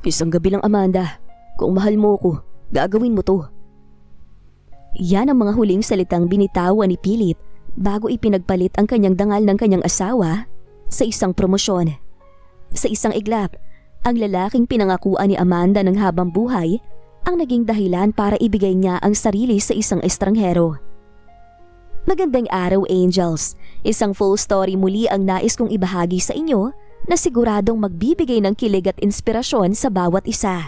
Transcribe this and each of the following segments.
Isang gabi lang, Amanda. Kung mahal mo ko, gagawin mo to. Yan ang mga huling salitang binitawan ni Philip bago ipinagpalit ang kanyang dangal ng kanyang asawa sa isang promosyon. Sa isang iglap, ang lalaking pinangakuan ni Amanda ng habang buhay ang naging dahilan para ibigay niya ang sarili sa isang estranghero. Magandang araw, Angels. Isang full story muli ang nais kong ibahagi sa inyo na siguradong magbibigay ng kilig at inspirasyon sa bawat isa.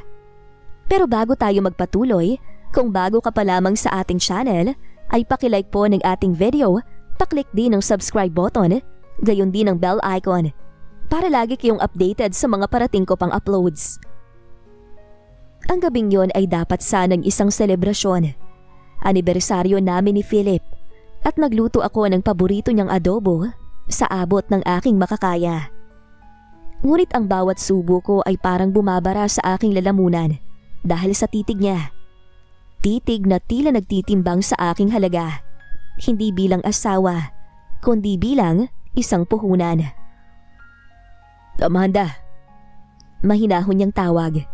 Pero bago tayo magpatuloy, kung bago ka pa lamang sa ating channel, ay pakilike po ng ating video, paklik din ang subscribe button, gayon din ang bell icon, para lagi kayong updated sa mga parating ko pang uploads. Ang gabing yon ay dapat sanang isang selebrasyon. Anibersaryo namin ni Philip at nagluto ako ng paborito niyang adobo sa abot ng aking makakaya. Ngunit ang bawat subo ko ay parang bumabara sa aking lalamunan dahil sa titig niya. Titig na tila nagtitimbang sa aking halaga, hindi bilang asawa, kundi bilang isang puhunan. Amanda! Mahinahon niyang tawag.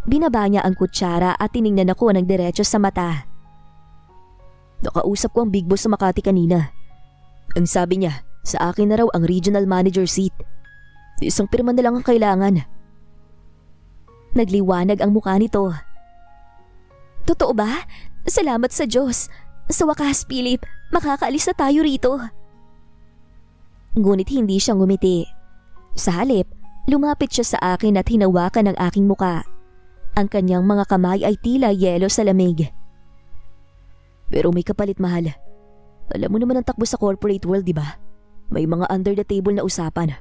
Binaba niya ang kutsara at tiningnan ako ng diretso sa mata. Nakausap ko ang big boss sa Makati kanina. Ang sabi niya, sa akin na raw ang regional manager seat. Isang pirma na lang ang kailangan. Nagliwanag ang mukha nito. Totoo ba? Salamat sa Diyos. Sa wakas, Philip, makakaalis na tayo rito. Ngunit hindi siya ngumiti. Sa halip, lumapit siya sa akin at hinawakan ang aking muka. Ang kanyang mga kamay ay tila yelo sa lamig. Pero may kapalit, mahal. Alam mo naman ang takbo sa corporate world, di ba? May mga under the table na usapan.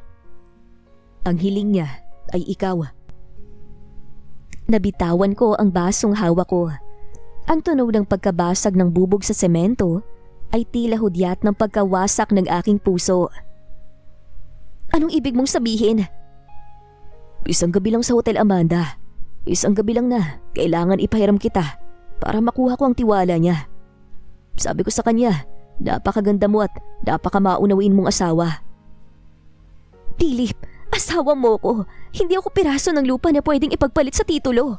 Ang hiling niya ay ikaw. Nabitawan ko ang basong hawak ko. Ang tunog ng pagkabasag ng bubog sa semento ay tila hudyat ng pagkawasak ng aking puso. Anong ibig mong sabihin? Isang gabi lang sa Hotel Amanda. Isang gabi lang na kailangan ipahiram kita para makuha ko ang tiwala niya. Sabi ko sa kanya, napakaganda mo at napakamaunawain mong asawa. Philip, asawa mo ko. Hindi ako piraso ng lupa na pwedeng ipagpalit sa titulo.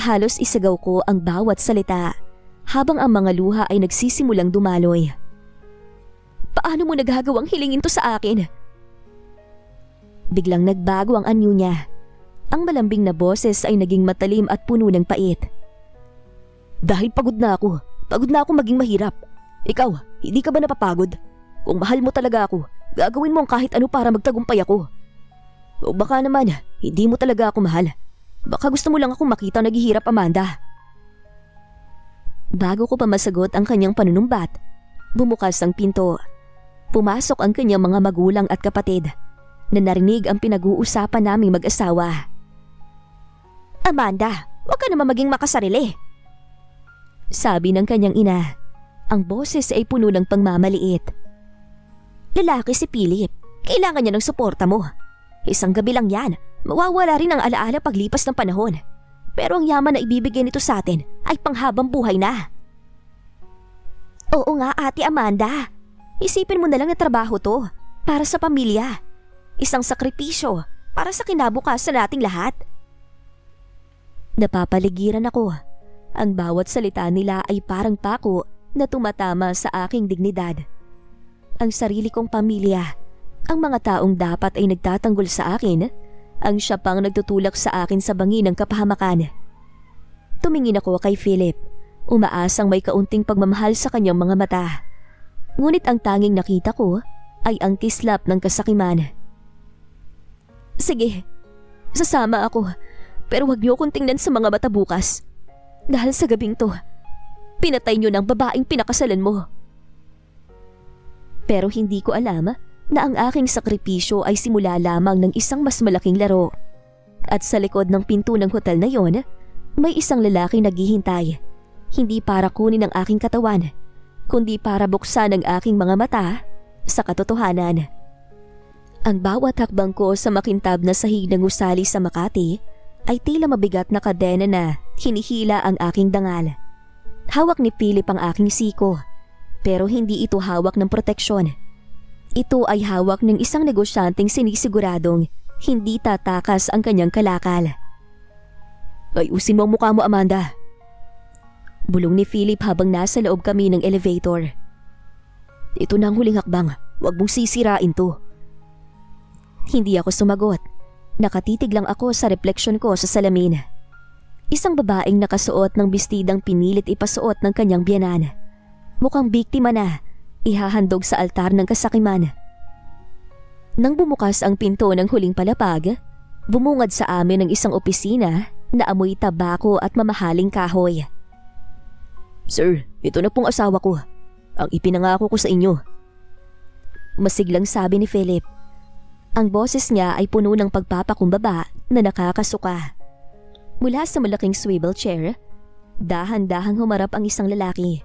Halos isagaw ko ang bawat salita habang ang mga luha ay nagsisimulang dumaloy. Paano mo nagagawang hilingin to sa akin? Biglang nagbago ang anyo niya. Ang malambing na boses ay naging matalim at puno ng pait. Dahil pagod na ako maging mahirap. Ikaw, hindi ka ba napapagod? Kung mahal mo talaga ako, gagawin mo ang kahit ano para magtagumpay ako. O baka naman, hindi mo talaga ako mahal. Baka gusto mo lang akong makita naghihirap, Amanda. Bago ko pa masagot ang kanyang panunumbat, bumukas ang pinto. Pumasok ang kanyang mga magulang at kapatid na narinig ang pinag-uusapan naming mag-asawa. Amanda, huwag ka naman maging makasarili. Sabi ng kanyang ina. Ang boses ay puno ng pangmamaliit. Lalaki si Philip. Kailangan niya ng suporta mo. Isang gabi lang yan. Mawawala rin ang alaala paglipas ng panahon. Pero ang yaman na ibibigay nito sa atin ay panghabang buhay na. Oo nga, Ate Amanda. Isipin mo na lang na trabaho to. Para sa pamilya. Isang sakripisyo para sa kinabukasan nating lahat. Napapaligiran ako. Ang bawat salita nila ay parang pako na tumatama sa aking dignidad. Ang sarili kong pamilya, ang mga taong dapat ay nagtatanggol sa akin, ang siya pang nagtutulak sa akin sa bangin ng kapahamakan. Tumingin ako kay Philip, umaasang may kaunting pagmamahal sa kanyang mga mata. Ngunit ang tanging nakita ko ay ang kislap ng kasakiman. Sige, sasama ako. Pero huwag niyo akong tingnan sa mga mata bukas. Dahil sa gabing to, pinatay niyo ng babaeng pinakasalan mo. Pero hindi ko alam na ang aking sakripisyo ay simula lamang ng isang mas malaking laro. At sa likod ng pinto ng hotel na yon, may isang lalaki naghihintay. Hindi para kunin ang aking katawan, kundi para buksan ang aking mga mata sa katotohanan. Ang bawat hakbang ko sa makintab na sahig ng gusali sa Makati ay tila mabigat na kadena na hinihila ang aking dangal. Hawak ni Philip ang aking siko, pero hindi ito hawak ng proteksyon. Ito ay hawak ng isang negosyanteng sinisiguradong Hindi tatakas ang kanyang kalakal. Ayusin mo ang mukha mo, Amanda. Bulong ni Philip habang nasa loob kami ng elevator. Ito na ang huling hakbang. Huwag mong sisirain to. Hindi ako sumagot. Nakatitig lang ako sa refleksyon ko sa salamin. Isang babaeng nakasuot ng bestidang pinilit ipasuot ng kanyang biyenan. Mukhang biktima na, ihahandog sa altar ng kasakiman. Nang bumukas ang pinto ng huling palapag, bumungad sa amin ang isang opisina na amoy tabako at mamahaling kahoy. Sir, ito na pong asawa ko. Ang ipinangako ko sa inyo. Masiglang sabi ni Philip. Ang boses niya ay puno ng pagpapakumbaba na nakakasuka. Mula sa malaking swivel chair, dahan-dahang humarap ang isang lalaki.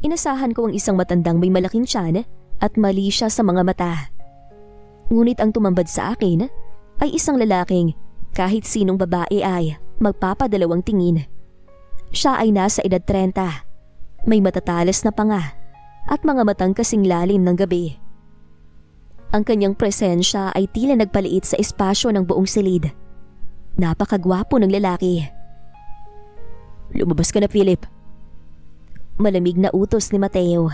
Inasahan ko ang isang matandang may malaking tiyan at mali siya sa mga mata. Ngunit ang tumambad sa akin ay isang lalaking kahit sinong babae ay magpapadalawang tingin. Siya ay nasa edad 30, may matatalas na panga at mga matang kasing lalim ng gabi. Ang kanyang presensya ay tila nagpaliit sa espasyo ng buong silid. Napakagwapo ng lalaki. Lumabas ka na, Philip. Malamig na utos ni Mateo.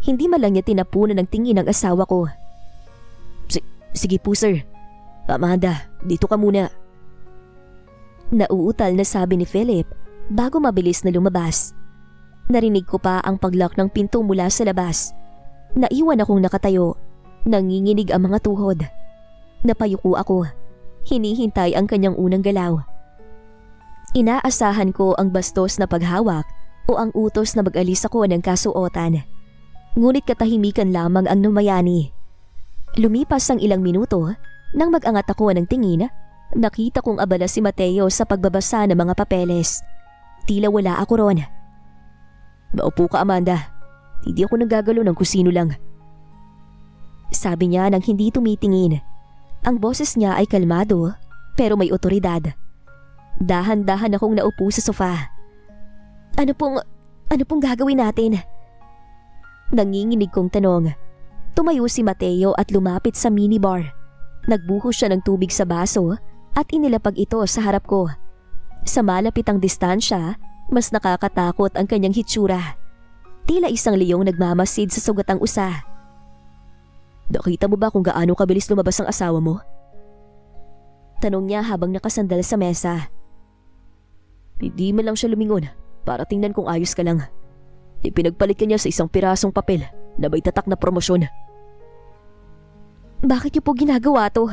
Hindi man lang niya tinapunan ng tingin ng asawa ko. Sige po, sir. Amanda, dito ka muna. Nauutal na sabi ni Philip bago mabilis na lumabas. Narinig ko pa ang paglock ng pinto mula sa labas. Naiwan akong nakatayo. Nanginginig ang mga tuhod. Napayuko ako. Hinihintay ang kanyang unang galaw. Inaasahan ko ang bastos na paghawak o ang utos na mag-alis ako ng kasuotan. Ngunit katahimikan lamang ang numayani. Lumipas ang ilang minuto nang mag-angat ako ng tingin, nakita kong abala si Mateo sa pagbabasa ng mga papeles. Tila wala ako ron. Maupo ka, Amanda. Hindi ako nagagalo ng kusino lang. Sabi niya nang hindi tumitingin. Ang boses niya ay kalmado pero may otoridad. Dahan-dahan akong naupo sa sofa. Ano pong gagawin natin? Nanginginig kong tanong. Tumayo si Mateo at lumapit sa minibar. Nagbuhos siya ng tubig sa baso at inilapag ito sa harap ko. Sa malapitang distansya, mas nakakatakot ang kanyang hitsura. Tila isang leyong nagmamasid sa sugatang usa. Nakita mo ba kung gaano kabilis lumabas ang asawa mo? Tanong niya habang nakasandal sa mesa. Hindi man lang siya lumingon para tingnan kung ayos ka lang. Ipinagpalit ka niya sa isang pirasong papel na may tatak na promosyon. Bakit niyo po ginagawa to?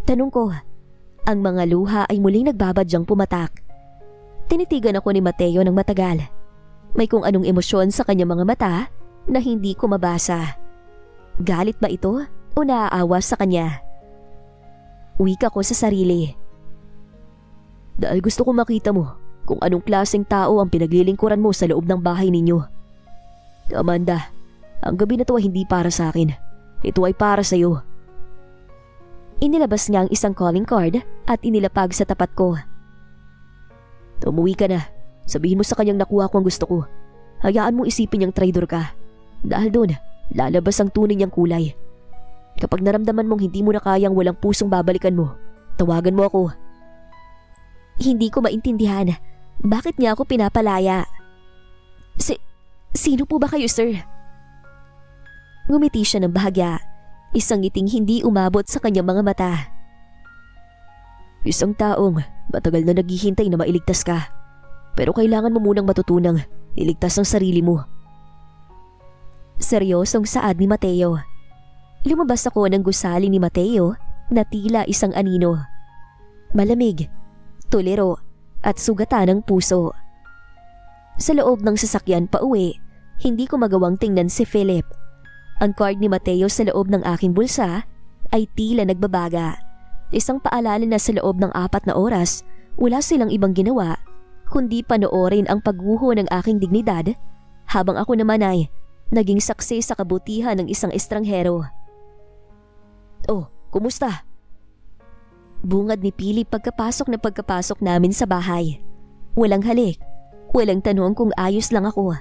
Tanong ko. Ang mga luha ay muling nagbabadyang pumatak. Tinitigan ako ni Mateo ng matagal. May kung anong emosyon sa kanyang mga mata na hindi ko mabasa. Galit ba ito o naaawa sa kanya? Wika ko sa sarili. Dahil gusto ko makita mo kung anong klaseng tao ang pinaglilingkuran mo sa loob ng bahay ninyo. Amanda, ang gabi na to ay hindi para sa akin. Ito ay para sa iyo. Inilabas niya ang isang calling card at inilapag sa tapat ko. Umuwi ka na. Sabihin mo sa kanyang nakuha ko ang gusto ko. Hayaan mong isipin niyang traidor ka. Dahil doon, lalabas ang tunay niyang kulay. Kapag naramdaman mong hindi mo na kayang walang pusong babalikan mo, tawagan mo ako. Hindi ko maintindihan. Bakit niya ako pinapalaya? Sino po ba kayo, sir? Ngumiti siya ng bahagya. Isang ngiting hindi umabot sa kanyang mga mata. Isang taong matagal na naghihintay na mailigtas ka. Pero kailangan mo munang matutunang iligtas ang sarili mo. Seryosong saad ni Mateo. Lumabas ako ng gusali ni Mateo na tila isang anino. Malamig, tuliro at sugatan ng puso. Sa loob ng sasakyan pa uwi, hindi ko magawang tingnan si Philip. Ang card ni Mateo sa loob ng aking bulsa ay tila nagbabaga. Isang paalala na sa loob ng 4 na oras, wala silang ibang ginawa kundi panoorin ang pagguho ng aking dignidad habang ako naman ay naging saksi sa kabutihan ng isang estranghero. Oh, kumusta? Bungad ni Philip pagkapasok namin sa bahay. Walang halik, walang tanong kung ayos lang ako.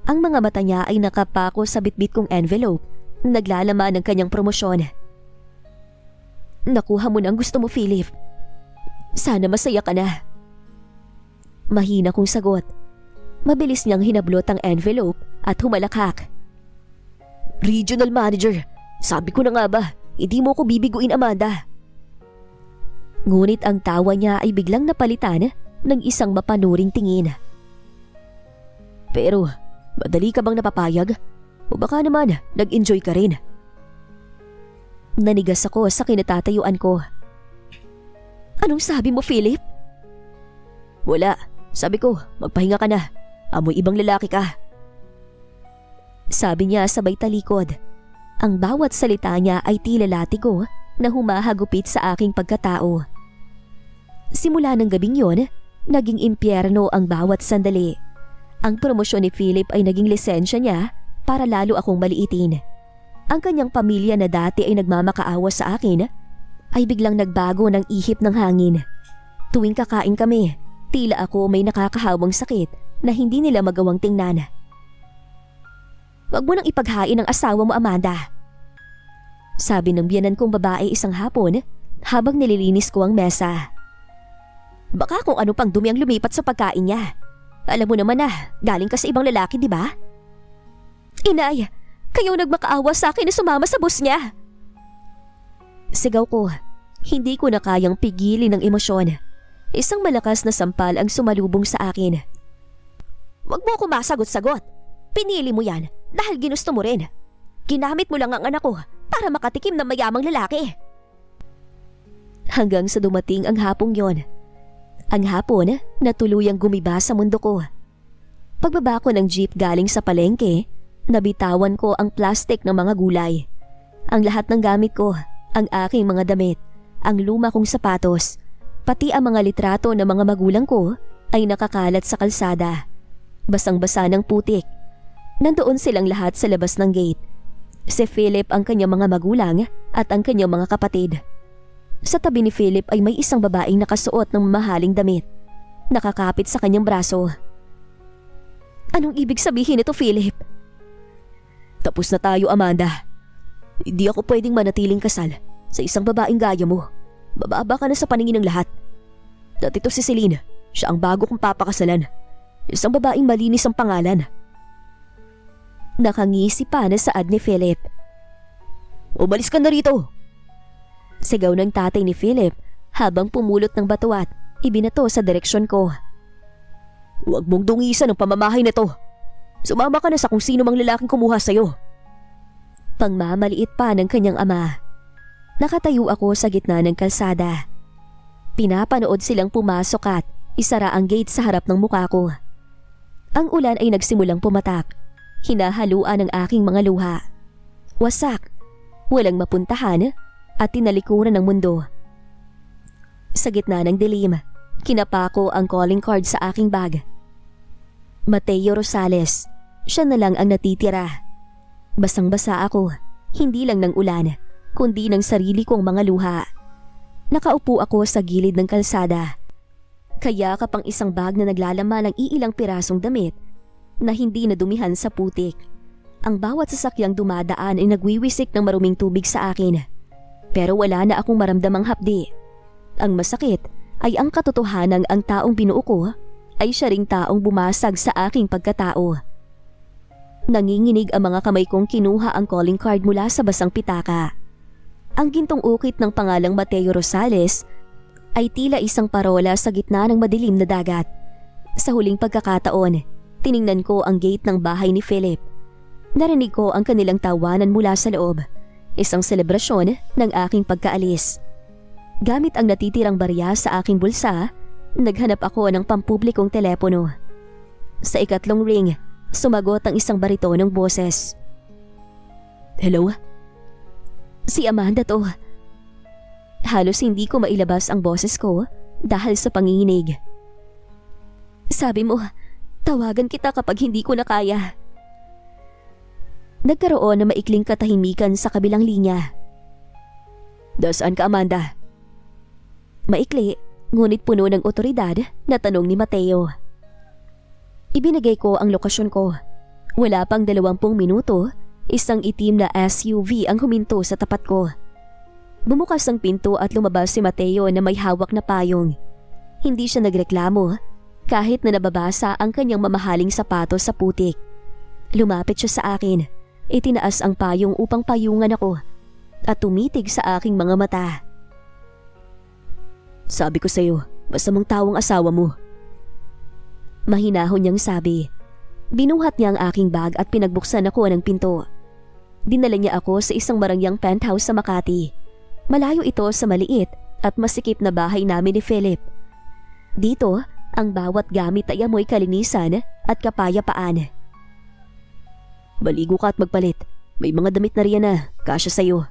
Ang mga mata niya ay nakapako sa bitbit kong envelope na naglalaman ng kanyang promosyon. Nakuha mo na ang gusto mo, Philip. Sana masaya ka na. Mahina kong sagot. Mabilis niyang hinablot ang envelope at humalakhak. Regional Manager, sabi ko na nga ba, hindi mo ko bibiguin, Amanda. Ngunit ang tawa niya ay biglang napalitan ng isang mapanuring tingin. Pero, madali ka bang napapayag? O baka naman, nag-enjoy ka rin? Nanigas ako sa kinatatayuan ko. Anong sabi mo, Philip? Wala. Sabi ko, magpahinga ka na. Amoy ibang lalaki ka. Sabi niya sabay talikod. Ang bawat salita niya ay tila latigo na humahagupit sa aking pagkatao. Simula ng gabing yon, naging impyerno ang bawat sandali. Ang promosyon ni Philip ay naging lisensya niya para lalo akong maliitin. Ang kanyang pamilya na dati ay nagmamakaawa sa akin ay biglang nagbago ng ihip ng hangin. Tuwing kakain kami, tila ako may nakakahawang sakit na hindi nila magawang tingnan. Wag mo nang ipaghain ang asawa mo, Amanda. Sabi ng biyanan kong babae isang hapon habang nililinis ko ang mesa. Baka kung ano pang dumi ang lumipat sa pagkain niya. Alam mo naman na, galing ka sa ibang lalaki, di ba? Inay, kayo nagmakaawa sa akin na sumama sa bus niya. Sigaw ko, hindi ko na kayang pigilin ng emosyon. Isang malakas na sampal ang sumalubong sa akin. Wag mo ako masagot-sagot. Pinili mo yan dahil ginusto mo rin. Ginamit mo lang ang anak ko para makatikim ng mayamang lalaki. Hanggang sa dumating ang hapong yon. Ang hapon na tuluyang gumiba sa mundo ko. Pagbaba ko ng jeep galing sa palengke, nabitawan ko ang plastic ng mga gulay. Ang lahat ng gamit ko, ang aking mga damit, ang luma kong sapatos, pati ang mga litrato ng mga magulang ko ay nakakalat sa kalsada. Basang-basa ng putik. Nandoon silang lahat sa labas ng gate. Si Philip ang kanyang mga magulang at ang kanyang mga kapatid. Sa tabi ni Philip ay may isang babaeng nakasuot ng mahaling damit. Nakakapit sa kanyang braso. Anong ibig sabihin nito, Philip? Tapos na tayo, Amanda. Hindi ako pwedeng manatiling kasal sa isang babaeng gaya mo. Bababa ka na sa paningin ng lahat. Dati to si Celine, siya ang bago kong papakasalan. Isang babaeng malinis ang pangalan. Nakangisi pa na saad ni Philip. Umalis ka na rito! Sigaw ng tatay ni Philip habang pumulot ng bato at ibinato sa direksyon ko. Huwag mong dungisan ang pamamahay na to. Sumama ka na sa kung sino mang lalaking kumuha sa'yo. Pangmamaliit pa ng kanyang ama. Nakatayo ako sa gitna ng kalsada. Pinapanood silang pumasok at isara ang gate sa harap ng mukha ko. Ang ulan ay nagsimulang pumatak. Hinahaluan ang aking mga luha. Wasak, walang mapuntahan at tinalikuran ng mundo. Sa gitna ng dilim, kinapa ko ang calling card sa aking bag. Mateo Rosales, siya na lang ang natitira. Basang-basa ako, hindi lang ng ulan, kundi ng sarili kong mga luha. Nakaupo ako sa gilid ng kalsada. Kaya kapang isang bag na naglalaman ng iilang pirasong damit na hindi nadumihan sa putik. Ang bawat sasakyang dumadaan ay nagwiwisik ng maruming tubig sa akin. Pero wala na akong maramdamang hapdi. Ang masakit ay ang katotohanang ang taong binuo ko ay siya ring taong bumasag sa aking pagkatao. Nanginginig ang mga kamay kong kinuha ang calling card mula sa basang pitaka. Ang gintong ukit ng pangalang Mateo Rosales ay tila isang parola sa gitna ng madilim na dagat. Sa huling pagkakataon, tiningnan ko ang gate ng bahay ni Philip. Narinig ko ang kanilang tawanan mula sa loob. Isang selebrasyon ng aking pagkaalis. Gamit ang natitirang barya sa aking bulsa, naghanap ako ng pampublikong telepono. Sa ikatlong ring, sumagot ang isang baritonong boses. Hello? Si Amanda to. Halos hindi ko mailabas ang boses ko dahil sa panginginig. Sabi mo, tawagan kita kapag hindi ko na kaya. Nagkaroon na maikling katahimikan sa kabilang linya. Dasaan ka, Amanda? Maikli, ngunit puno ng otoridad na tanong ni Mateo. Ibinigay ko ang lokasyon ko. Wala pang 20 minuto, isang itim na SUV ang huminto sa tapat ko. Bumukas ang pinto at lumabas si Mateo na may hawak na payong. Hindi siya nagreklamo kahit na nababasa ang kanyang mamahaling sapatos sa putik. Lumapit siya sa akin, itinaas ang payong upang payungan ako at tumitig sa aking mga mata. Sabi ko sa'yo, masamang tawang asawa mo. Mahinahon niyang sabi. Binuhat niya ang aking bag at pinagbuksan ako ng pinto. Dinala niya ako sa isang marangyang penthouse sa Makati. Malayo ito sa maliit at masikip na bahay namin ni Philip. Dito, ang bawat gamit ay amoy kalinisan at kapayapaan. Baligo ka at magpalit. May mga damit na riyan na, kasya sa'yo.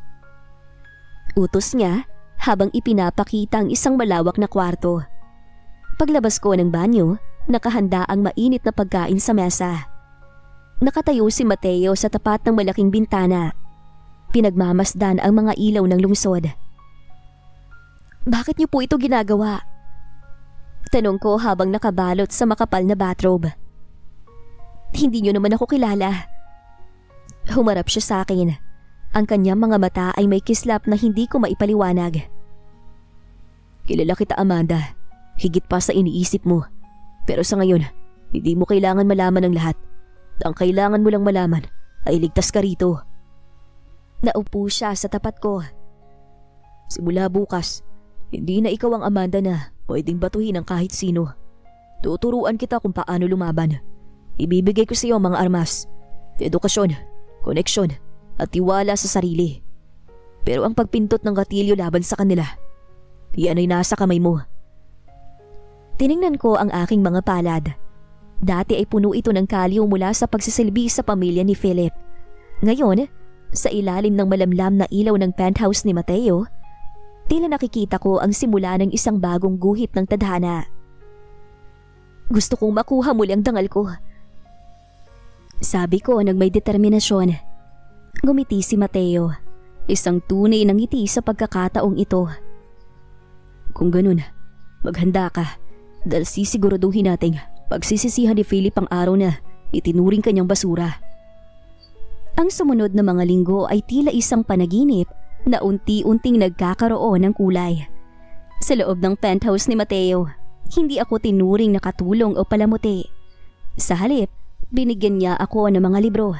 Utos niya habang ipinapakita ang isang malawak na kwarto. Paglabas ko ng banyo, nakahanda ang mainit na pagkain sa mesa. Nakatayo si Mateo sa tapat ng malaking bintana. Pinagmamasdan ang mga ilaw ng lungsod. Bakit niyo po ito ginagawa? Tanong ko habang nakabalot sa makapal na bathrobe. Hindi niyo naman ako kilala. Humarap siya sa akin. Ang kanyang mga mata ay may kislap na hindi ko maipaliwanag. Kilala kita, Amanda. Higit pa sa iniisip mo. Pero sa ngayon, hindi mo kailangan malaman ang lahat. Ang kailangan mo lang malaman ay ligtas ka rito. Naupo siya sa tapat ko. Simula bukas, hindi na ikaw ang Amanda na pwedeng batuhin ng kahit sino. Tuturuan kita kung paano lumaban. Ibibigay ko sa iyo ang mga armas, edukasyon, koneksyon, at tiwala sa sarili. Pero ang pagpintot ng gatilyo laban sa kanila, yan ay nasa kamay mo. Tiningnan ko ang aking mga palad. Dati ay puno ito ng kalyo mula sa pagsisilbi sa pamilya ni Philip. Ngayon, sa ilalim ng malamlam na ilaw ng penthouse ni Mateo, tila nakikita ko ang simula ng isang bagong guhit ng tadhana. Gusto kong makuha muli ang dangal ko. Sabi ko nang may determinasyon. Ngumiti si Mateo, isang tunay ng ngiti sa pagkakataong ito. Kung ganun, maghanda ka dahil sisiguraduhin nating pagsisisihan ni Philip ang araw na itinuring kanyang basura. Ang sumunod na mga linggo ay tila isang panaginip na unti-unting nagkakaroon ng kulay. Sa loob ng penthouse ni Mateo, hindi ako tinuring na katulong o palamuti. Sa halip, binigyan niya ako ng mga libro,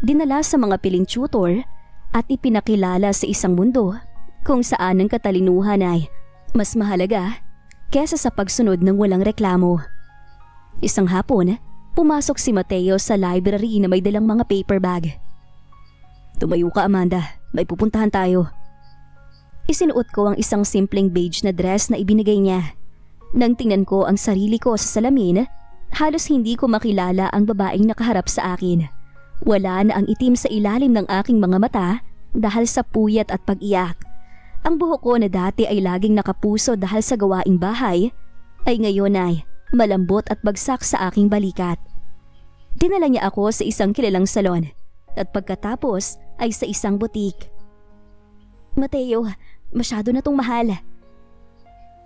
dinala sa mga piling tutor at ipinakilala sa isang mundo kung saan ang katalinuhan ay mas mahalaga kesa sa pagsunod ng walang reklamo. Isang hapon, pumasok si Mateo sa library na may dalang mga paper bag. Tumayo ka, Amanda. May pupuntahan tayo. Isinuot ko ang isang simpleng beige na dress na ibinigay niya. Nang tingnan ko ang sarili ko sa salamin, halos hindi ko makilala ang babaeng nakaharap sa akin. Wala na ang itim sa ilalim ng aking mga mata dahil sa puyat at pag-iyak. Ang buhok ko na dati ay laging nakapuso dahil sa gawaing bahay, ay ngayon ay malambot at bagsak sa aking balikat. Dinala niya ako sa isang kilalang salon at pagkatapos ay sa isang butik. Mateo, masyado na tong mahal.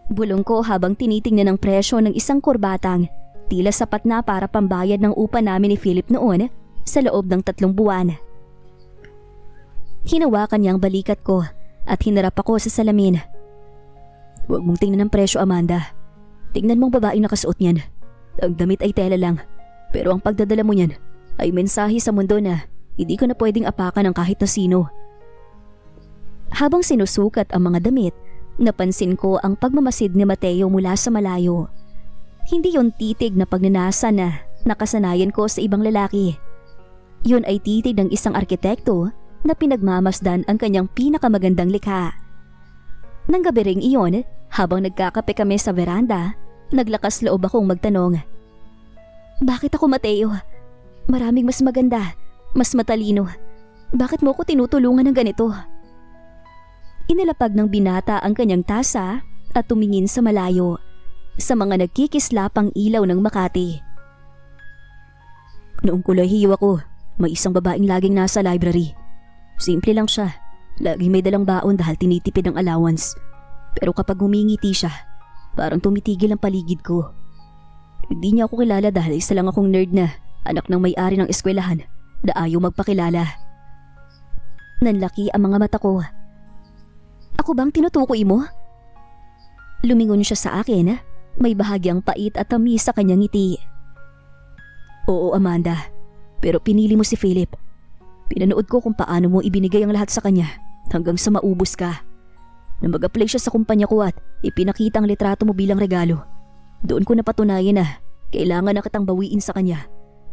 Bulong ko habang tinitingnan ang presyo ng isang kurbatang tila sapat na para pambayad ng upa namin ni Philip noon sa loob ng 3 buwan. Hinawakan niya ang balikat ko at hinarap ako sa salamin. Huwag mong tingnan ang presyo, Amanda. Tingnan mong babaeng nakasuot niyan. Ang damit ay tela lang, pero ang pagdadala mo niyan ay mensahe sa mundo na hindi ko na pwedeng apakan ng kahit na sino. Habang sinusukat ang mga damit, napansin ko ang pagmamasid ni Mateo mula sa malayo. Hindi yon titig na pagnanasa na nakasanayan ko sa ibang lalaki. Yun ay titig ng isang arkitekto na pinagmamasdan ang kanyang pinakamagandang likha. Nang gabi ring iyon, habang nagkakape kami sa veranda, naglakas loob akong magtanong. Bakit ako, Mateo? Maraming mas maganda, mas matalino. Bakit mo ko tinutulungan ng ganito? Inilapag ng binata ang kanyang tasa at tumingin sa malayo, sa mga nagkikislapang ilaw ng Makati. Noong kolehiyo ako, may isang babaeng laging nasa library. Simple lang siya, laging may dalang baon dahil tinitipid ang allowance. Pero kapag humingiti siya, parang tumitigil ang paligid ko. Hindi niya ako kilala dahil isa lang akong nerd na anak ng may-ari ng eskwelahan na ayaw magpakilala. Nanlaki ang mga mata ko. Ako bang tinutukoy mo? Lumingon siya sa akin, may bahagyang pait at tamis sa kanyang ngiti. Oo, Amanda, pero pinili mo si Philip. Pinanood ko kung paano mo ibinigay ang lahat sa kanya hanggang sa maubos ka. Nang mag-apply siya sa kumpanya ko at ipinakita ang litrato mo bilang regalo, doon ko napatunayan na kailangan na kitang bawiin sa kanya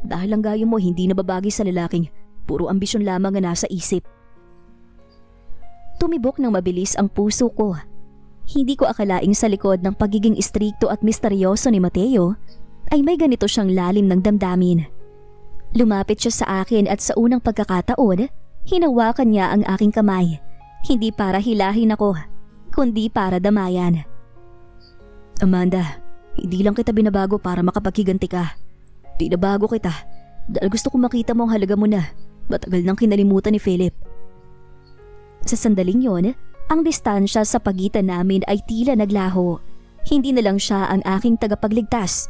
dahil ang gayo mo hindi nababagay sa lalaking puro ambisyon lamang ang nasa isip. Tumibok ng mabilis ang puso ko. Hindi ko akalaing sa likod ng pagiging istrikto at misteryoso ni Mateo ay may ganito siyang lalim ng damdamin. Lumapit siya sa akin at sa unang pagkakataon, hinawakan niya ang aking kamay. Hindi para hilahin ako, kundi para damayan. Amanda, hindi lang kita binabago para makapaghiganti ka. Binabago kita dahil gusto ko makita mo ang halaga mo na matagal nang kinalimutan ni Philip. Sa sandaling yon, ang distansya sa pagitan namin ay tila naglaho. Hindi na lang siya ang aking tagapagligtas.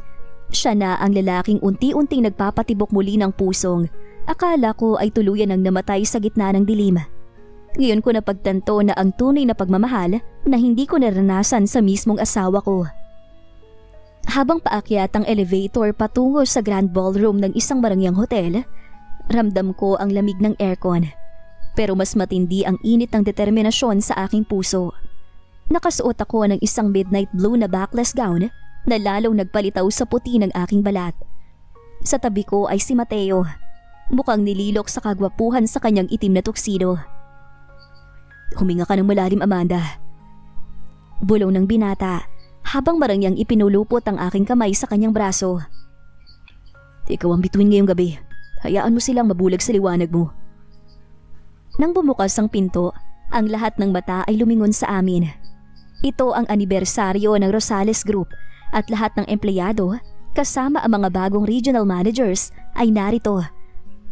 Siya na ang lalaking unti-unting nagpapatibok muli ng pusong akala ko ay tuluyan ng namatay sa gitna ng dilim. Ngayon ko napagtanto na ang tunay na pagmamahal na hindi ko naranasan sa mismong asawa ko. Habang paakyat ang elevator patungo sa grand ballroom ng isang marangyang hotel, ramdam ko ang lamig ng aircon. Pero mas matindi ang init ng determinasyon sa aking puso. Nakasuot ako ng isang midnight blue na backless gown na lalong nagpalitaw sa puti ng aking balat. Sa tabi ko ay si Mateo, mukhang nililok sa kagwapuhan sa kanyang itim na tuxedo. Huminga ka ng malalim, Amanda. Bulong ng binata habang marangyang ipinulupot ang aking kamay sa kanyang braso. Ikaw ang bituin ngayong gabi. Hayaan mo silang mabulag sa liwanag mo. Nang bumukas ang pinto, ang lahat ng mata ay lumingon sa amin. Ito ang anibersaryo ng Rosales Group at lahat ng empleyado kasama ang mga bagong regional managers ay narito.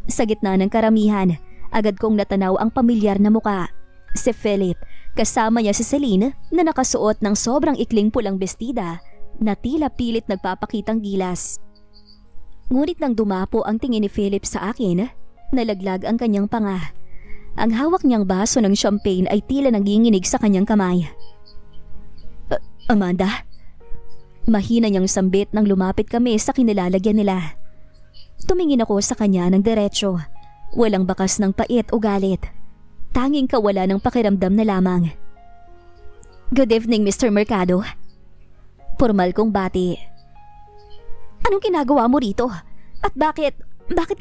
Sa gitna ng karamihan, agad kong natanaw ang pamilyar na muka. Si Philip, kasama niya si Celine na nakasuot ng sobrang ikling pulang bestida na tila pilit nagpapakitang gilas. Ngunit nang dumapo ang tingin ni Philip sa akin, nalaglag ang kanyang panga. Ang hawak niyang baso ng champagne ay tila nanginginig sa kanyang kamay. Amanda? Mahina niyang sambit nang lumapit kami sa kinilalagyan nila. Tumingin ako sa kanya ng diretsyo. Walang bakas ng pait o galit. Tanging kawala ng pakiramdam na lamang. Good evening, Mr. Mercado. Formal kong bati. Anong ginagawa mo rito? At bakit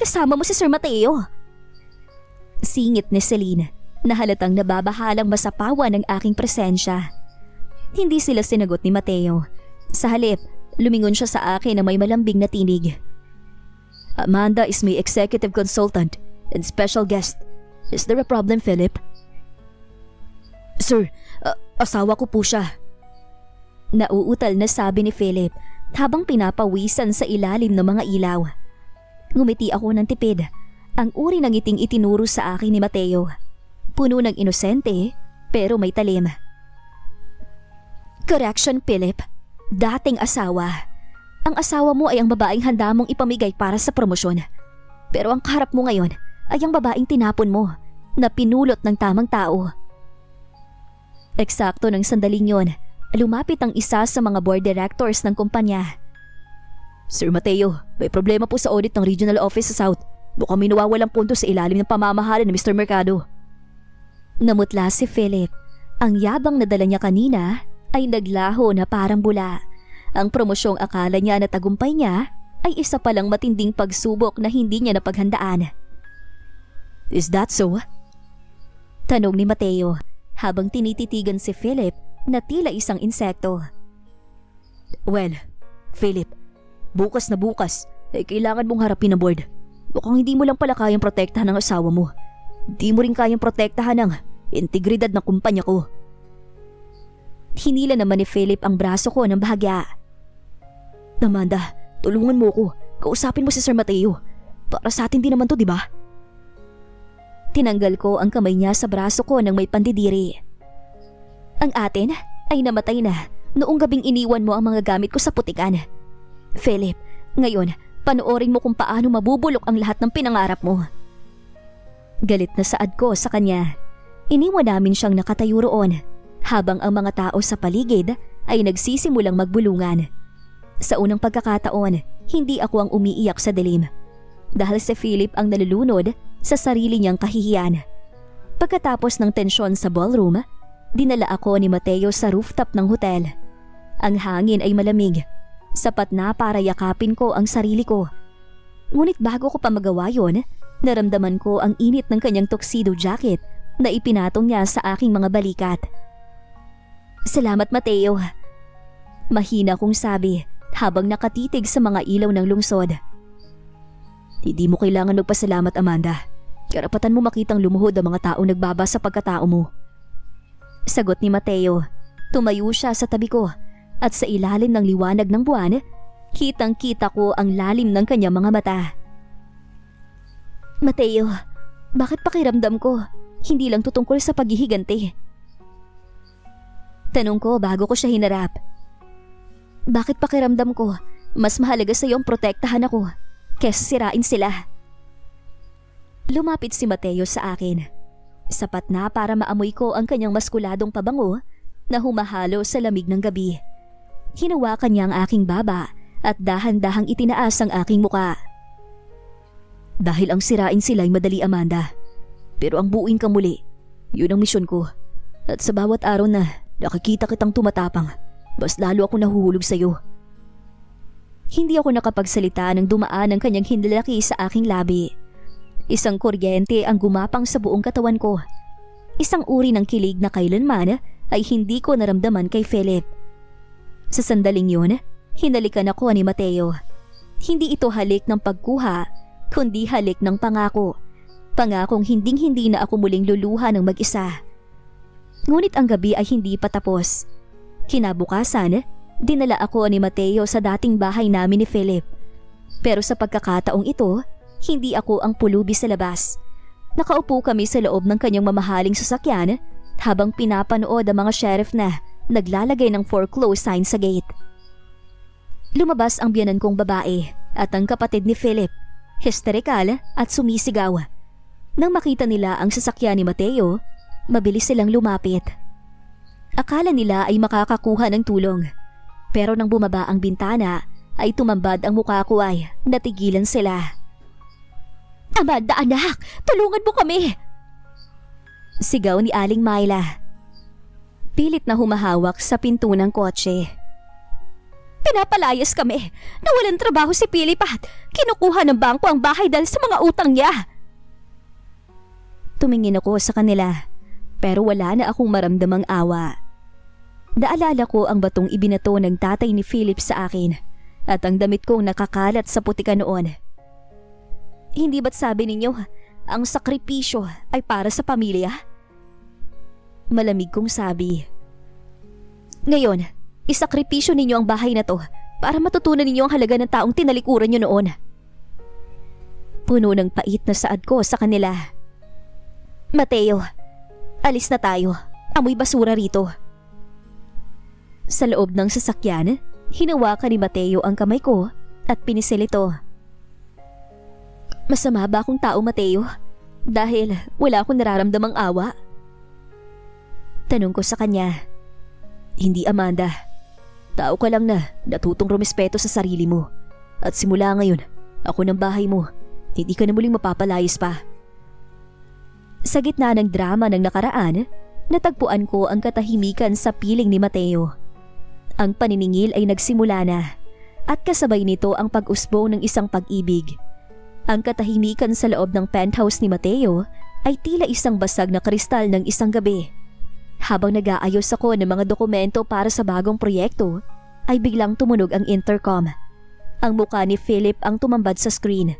kasama mo si Sir Mateo? Singit ni Celine na halatang nababahalang masapawa ng aking presensya. Hindi sila sinagot ni Mateo. Sa halip, lumingon siya sa akin na may malambing na tinig. Amanda is my executive consultant and special guest. Is there a problem, Philip? Sir, asawa ko po siya. Nauutal na sabi ni Philip habang pinapawisan sa ilalim ng mga ilaw. Ngumiti ako ng tipid. Ang uri ng ngiting itinuro sa akin ni Mateo. Puno ng inosente pero may talim. Correction, Philip. Dating asawa. Ang asawa mo ay ang babaeng handa mong ipamigay para sa promosyon. Pero ang kaharap mo ngayon ay ang babaeng tinapon mo na pinulot ng tamang tao. Eksakto ng sandaling yon, lumapit ang isa sa mga board directors ng kumpanya. Sir Mateo, may problema po sa audit ng regional office sa South. Mukhang may nawawalang punto sa ilalim ng pamamahala ni Mr. Mercado. Namutla si Philip. Ang yabang na dala niya kanina ay naglaho na parang bula. Ang promosyong akala niya na tagumpay niya ay isa palang matinding pagsubok na hindi niya napaghandaan. Is that so? Tanong ni Mateo habang tinititigan si Philip na tila isang insekto. Well, Philip, bukas na bukas ay kailangan mong harapin ang board. Mukhang hindi mo lang pala kayang protektahan ang asawa mo. Hindi mo rin kayang protektahan ang integridad ng kumpanya ko. Hinila naman ni Philip ang braso ko ng bahagya. Amanda, tulungan mo ko. Kausapin mo si Sir Mateo. Para sa atin din naman to, di ba? Tinanggal ko ang kamay niya sa braso ko ng may pandidiri. Ang atin ay namatay na noong gabing iniwan mo ang mga gamit ko sa putikan. Philip, ngayon, panoorin mo kung paano mabubulok ang lahat ng pinangarap mo. Galit na saad ko sa kanya. Iniwan namin siyang nakatayo roon. habang ang mga tao sa paligid ay nagsisimulang magbulungan. Sa unang pagkakataon, hindi ako ang umiiyak sa dilim dahil si Philip ang nalulunod sa sarili niyang kahihiyan. Pagkatapos ng tensyon sa ballroom, dinala ako ni Mateo sa rooftop ng hotel. Ang hangin ay malamig, sapat na para yakapin ko ang sarili ko. Ngunit bago ko pa magawa yon, naramdaman ko ang init ng kanyang tuxedo jacket na ipinatong niya sa aking mga balikat. "Salamat, Mateo," mahina kong sabi habang nakatitig sa mga ilaw ng lungsod. "Hindi mo kailangan magpasalamat, Amanda. Karapatan mo makitang lumuhod ang mga taong nagbaba sa pagkatao mo." Sagot ni Mateo. Tumayo siya sa tabi ko at sa ilalim ng liwanag ng buwan, kitang-kita ko ang lalim ng kanyang mga mata. "Mateo, bakit pakiramdam ko hindi lang tutungkol sa paghihiganti?" Tanong ko bago ko siya hinarap. "Bakit pakiramdam ko mas mahalaga sa iyo ang protektahan ako kesa sirain sila?" Lumapit si Mateo sa akin. Sapat na para maamoy ko ang kanyang maskuladong pabango na humahalo sa lamig ng gabi. Hinawakan niya ang aking baba at dahan-dahang itinaas ang aking muka. "Dahil ang sirain sila ay madali, Amanda. Pero ang buuin ka muli, yun ang misyon ko. At sa bawat araw na nakikita kitang tumatapang, mas lalo ako nahuhulog sa iyo." Hindi ako nakapagsalita nang dumaan ang kanyang hinlalaki sa aking labi. Isang kuryente ang gumapang sa buong katawan ko. Isang uri ng kilig na kailanman ay hindi ko naramdaman kay Philip. Sa sandaling yun, hinalikan ako ni Mateo. Hindi ito halik ng pagkuha, kundi halik ng pangako. Pangakong hinding-hindi na ako muling luluha ng mag-isa. Ngunit ang gabi ay hindi pa tapos. Kinabukasan, dinala ako ni Mateo sa dating bahay namin ni Philip. Pero sa pagkakataong ito, hindi ako ang pulubi sa labas. Nakaupo kami sa loob ng kanyang mamahaling sasakyan habang pinapanood ang mga sheriff na naglalagay ng foreclose sign sa gate. Lumabas ang biyanan kong babae at ang kapatid ni Philip, histerikal at sumisigaw. Nang makita nila ang sasakyan ni Mateo, mabilis silang lumapit. Akala nila ay makakakuha ng tulong. Pero nang bumaba ang bintana, ay tumambad ang mukha ko ay natigilan sila. "Amanda, anak! Tulungan mo kami!" Sigaw ni Aling Myla. Pilit na humahawak sa pinto ng kotse. "Pinapalayas kami! Nawalan trabaho si Philip at kinukuha ng bangko ang bahay dahil sa mga utang niya!" Tumingin ako sa kanila, pero wala na akong maramdamang awa. Naalala ko ang batong ibinato ng tatay ni Philip sa akin at ang damit kong nakakalat sa putika noon. "Hindi ba't sabi ninyo, ang sakripisyo ay para sa pamilya?" Malamig kong sabi. "Ngayon, isakripisyo ninyo ang bahay na to para matutunan ninyo ang halaga ng taong tinalikuran nyo noon." Puno ng pait na saad ko sa kanila. "Mateo, alis na tayo. Amoy basura rito." Sa loob ng sasakyan, hinawakan ni Mateo ang kamay ko at pinisil ito. "Masama ba akong tao, Mateo? Dahil wala akong nararamdamang awa?" Tanong ko sa kanya. "Hindi, Amanda. Tao ka lang na natutong rumispeto sa sarili mo. At simula ngayon, ako ng bahay mo. Hindi ka na muling mapapalayas pa." Sa gitna ng drama ng nakaraan, natagpuan ko ang katahimikan sa piling ni Mateo. Ang paniningil ay nagsimula na at kasabay nito ang pag-usbong ng isang pag-ibig. Ang katahimikan sa loob ng penthouse ni Mateo ay tila isang basag na kristal ng isang gabi. Habang nag-aayos ako ng mga dokumento para sa bagong proyekto, ay biglang tumunog ang intercom. Ang mukha ni Philip ang tumambad sa screen.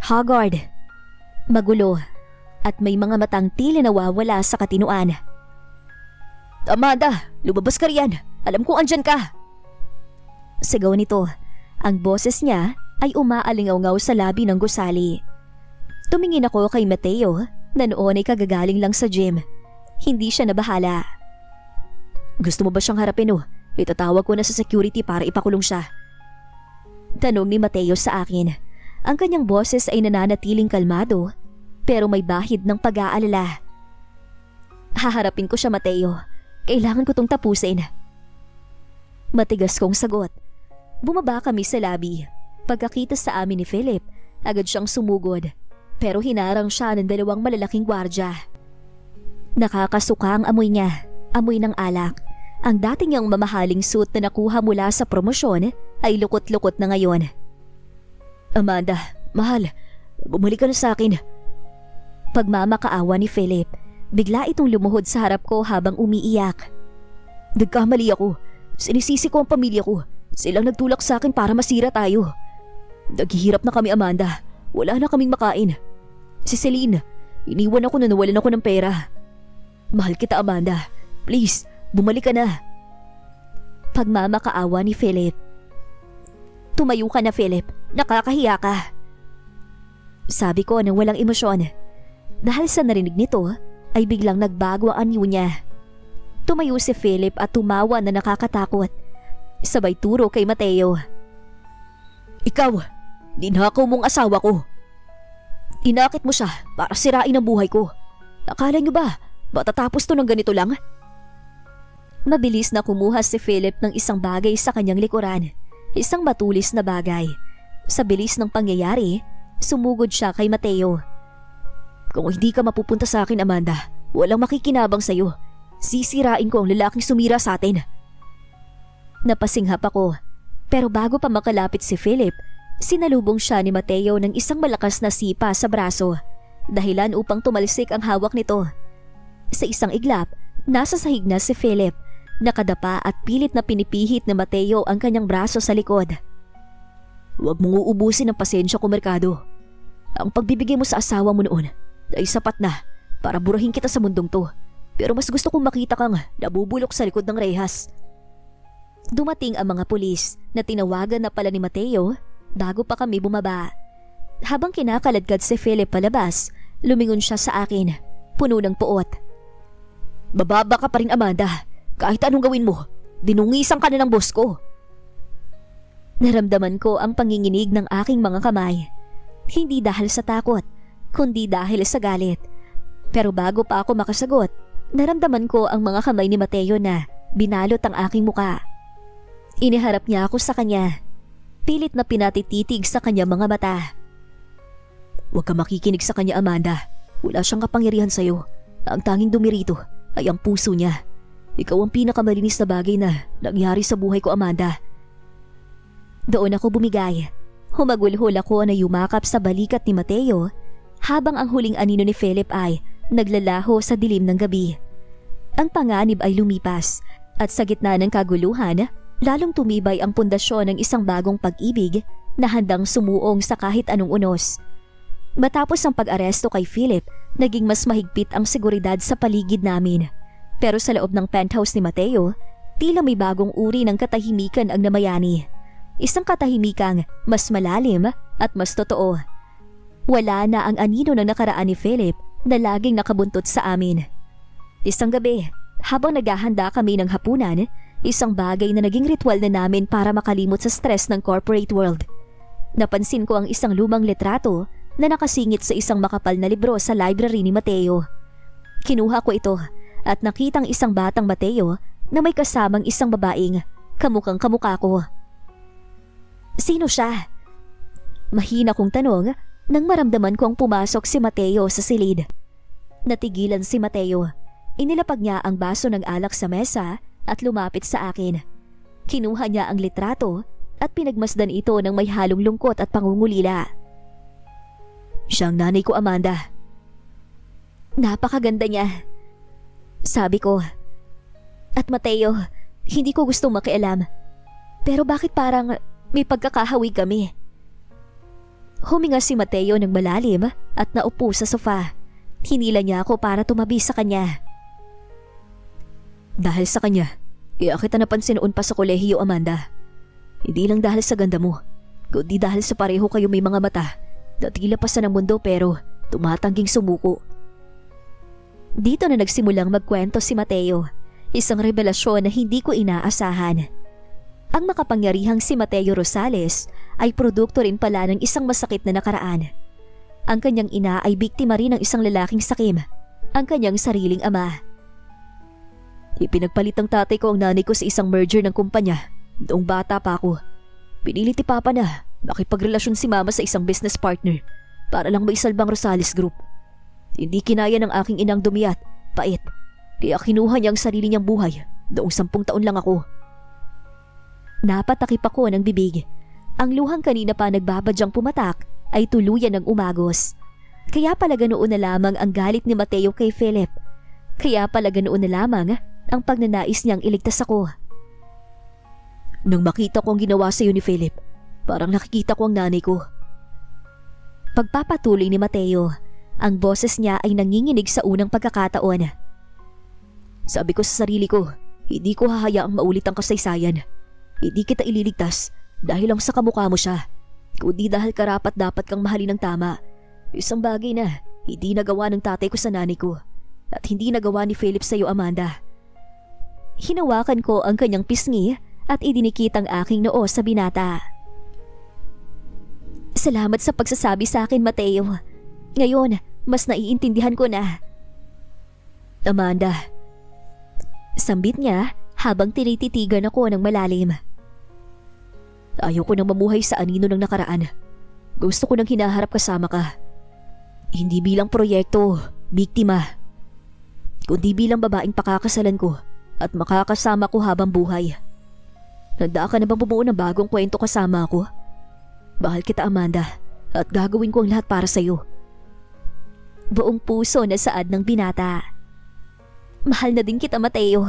Haggard, magulo, at may mga matang tila nawawala sa katinuan. "Amanda, lumabas ka riyan! Alam kong andyan ka!" Sigaw nito. Ang boses niya ay umaalingaw-ngaw sa labi ng gusali. Tumingin ako kay Mateo na noon ay kagagaling lang sa gym. Hindi siya nabahala. "Gusto mo ba siyang harapin o? Itatawag ko na sa security para ipakulong siya." Tanong ni Mateo sa akin. Ang kanyang boses ay nananatiling kalmado pero may bahid ng pag-aalala. "Haharapin ko siya, Mateo. Kailangan ko tong tapusin. Matigas kong sagot. Bumaba kami sa lobby. Pagkakita sa amin ni Philip, agad siyang sumugod. Pero hinarang siya ng 2 malalaking gwardya. Nakakasuka ang amoy niya, amoy ng alak. Ang dati niyang mamahaling suit na nakuha mula sa promosyon ay lukot-lukot na ngayon. Amanda, mahal, bumalik ka na sa akin. Pagmamakaawa ni Philip, bigla itong lumuhod sa harap ko habang umiiyak. Nagkamali ako. Sinisisi ko ang pamilya ko. Silang nagtulak sa akin para masira tayo. Naghihirap na kami, Amanda. Wala na kaming makain. Si Celine, iniwan ako na nawalan ako ng pera. Mahal kita, Amanda. Please, bumalik ka na. Pagmamakaawa ni Philip. Tumayo ka na, Philip. Nakakahiya ka. Sabi ko nang walang emosyon. Dahil sa narinig nito, ay biglang nagbago ang anyo niya. Tumayo si Philip at tumawa na nakakatakot. Sabay turo kay Mateo. Ikaw, ninakaw mong asawa ko. Inakit mo siya para sirain ang buhay ko. Akala niyo ba, matatapos to ng ganito lang? Mabilis na kumuha si Philip ng isang bagay sa kanyang likuran. Isang matulis na bagay. Sa bilis ng pangyayari, sumugod siya kay Mateo. Kung hindi ka mapupunta sa akin, Amanda, walang makikinabang sa'yo. Sisirain ko ang lalaking sumira sa atin. Napasinghap ako, pero bago pa makalapit si Philip, sinalubong siya ni Mateo ng isang malakas na sipa sa braso, dahilan upang tumalsik ang hawak nito. Sa isang iglap, nasa sahig na si Philip, nakadapa at pilit na pinipihit ni Mateo ang kanyang braso sa likod. Huwag mong uubusin ang pasensya ko, Mercado. Ang pagbibigay mo sa asawa mo noon ay sapat na para burahin kita sa mundong to. Pero mas gusto kong makita kang nabubulok sa likod ng rehas. Dumating ang mga pulis na tinawagan na pala ni Mateo bago pa kami bumaba. Habang kinakaladkad si Philip palabas, lumingon siya sa akin, puno ng puot. Bababa ka pa rin, Amanda. Kahit anong gawin mo, dinungisan ka na ng boss ko. Naramdaman ko ang panginginig ng aking mga kamay. Hindi dahil sa takot, kundi dahil sa galit. Pero bago pa ako makasagot, naramdaman ko ang mga kamay ni Mateo na binalot ang aking muka. Iniharap niya ako sa kanya. Pilit na pinatititig sa kanya mga mata. Huwag ka makikinig sa kanya, Amanda. Wala siyang kapangyarihan sa'yo. Ang tanging dumirito ay ang puso niya. Ikaw ang pinakamalinis na bagay na nangyari sa buhay ko, Amanda. Doon ako bumigay. Humagulhol ako na yumakap sa balikat ni Mateo habang ang huling anino ni Philip ay naglalaho sa dilim ng gabi. Ang panganib ay lumipas at sa gitna ng kaguluhan, lalong tumibay ang pundasyon ng isang bagong pag-ibig na handang sumuong sa kahit anong unos. Matapos ang pag-aresto kay Philip, naging mas mahigpit ang seguridad sa paligid namin. Pero sa loob ng penthouse ni Mateo, tila may bagong uri ng katahimikan ang namayani. Isang katahimikang mas malalim at mas totoo. Wala na ang anino ng nakaraan ni Philip na laging nakabuntot sa amin. Isang gabi, habang naghahanda kami ng hapunan, isang bagay na naging ritual na namin para makalimot sa stress ng corporate world. Napansin ko ang isang lumang litrato na nakasingit sa isang makapal na libro sa library ni Mateo. Kinuha ko ito at nakitang isang batang Mateo na may kasamang isang babaeng kamukhang kamukha ko. Sino siya? Mahina kong tanong nang maramdaman kong pumasok si Mateo sa silid. Natigilan si Mateo. Inilapag niya ang baso ng alak sa mesa at lumapit sa akin. Kinuha niya ang litrato at pinagmasdan ito ng may halong lungkot at pangungulila. Siyang nanay ko, Amanda. Napakaganda niya, sabi ko. At Mateo, hindi ko gustong makialam. Pero bakit parang may pagkakahawig kami? Huminga si Mateo ng malalim at naupo sa sofa. Hinila niya ako para tumabi sa kanya. Dahil sa kanya, kaya kita napansin noon pa sa kolehiyo, Amanda. Hindi lang dahil sa ganda mo, kundi dahil sa pareho kayo may mga mata na tila pa sa ng mundo pero tumatangging sumuko. Dito na nagsimulang magkwento si Mateo, isang revelasyon na hindi ko inaasahan. Ang makapangyarihang si Mateo Rosales ay produkto rin pala ng isang masakit na nakaraan. Ang kanyang ina ay biktima rin ng isang lalaking sakim, ang kanyang sariling ama. Ipinagpalit ng tatay ko ang nanay ko sa isang merger ng kumpanya. Noong bata pa ako. Pinilit ni Papa na makipagrelasyon si Mama sa isang business partner para lang maisalbang Rosales Group. Hindi kinaya ng aking inang dumiyat, pait. Kaya kinuha niya ang sarili niyang buhay noong 10 taon lang ako. Napatakip ako ng bibig. Ang luhang kanina pa nagbabadyang pumatak ay tuluyan ng umagos. Kaya pala ganoon na lamang ang galit ni Mateo kay Philip. Kaya pala ganoon na lamang ang pagnanais niyang iligtas ako. Nang makita ko ang ginawa sa iyo ni Philip, parang nakikita ko ang nanay ko. Pagpapatuloy ni Mateo, ang boses niya ay nanginginig sa unang pagkakataon. Sabi ko sa sarili ko, hindi ko hahayaang maulit ang kasaysayan. Hindi kita ililigtas dahil lang sa kamukha mo siya, kundi dahil karapat dapat kang mahalin ng tama. Isang bagay na hindi nagawa ng tatay ko sa nanay ko at hindi nagawa ni Philip sa iyo, Amanda. Hinawakan ko ang kanyang pisngi at idinikit ang aking noo sa binata. Salamat sa pagsasabi sa akin, Mateo. Ngayon, mas naiintindihan ko na. Amanda. Sambit niya habang tinititigan ako ng malalim. Ayaw ko nang mamuhay sa anino ng nakaraan. Gusto ko nang hinaharap kasama ka. Hindi bilang proyekto, biktima, kundi bilang babaeng pakakasalan ko at makakasama ko habang buhay. Handa ka na bang bumuo ng bagong kwento kasama ako? Mahal kita, Amanda, at gagawin ko ang lahat para sa'yo. Buong puso na saad ng binata. Mahal na din kita, Mateo.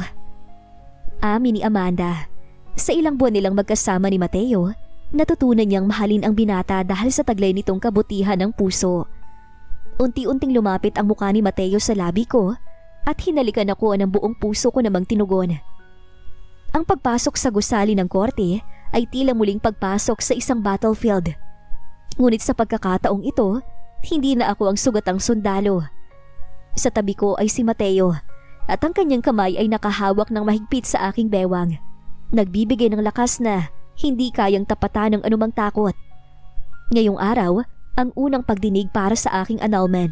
Amin ni Amanda. Sa ilang buwan nilang magkasama ni Mateo, natutunan niyang mahalin ang binata dahil sa taglay nitong kabutihan ng puso. Unti-unting lumapit ang mukha ni Mateo sa labi ko at hinalikan ako ng buong puso ko namang tinugon. Ang pagpasok sa gusali ng korte ay tila muling pagpasok sa isang battlefield. Ngunit sa pagkakataong ito, hindi na ako ang sugatang sundalo. Sa tabi ko ay si Mateo at ang kanyang kamay ay nakahawak ng mahigpit sa aking bewang. Nagbibigay ng lakas na hindi kayang tapatan ng anumang takot. Ngayong araw, ang unang pagdinig para sa aking annulment.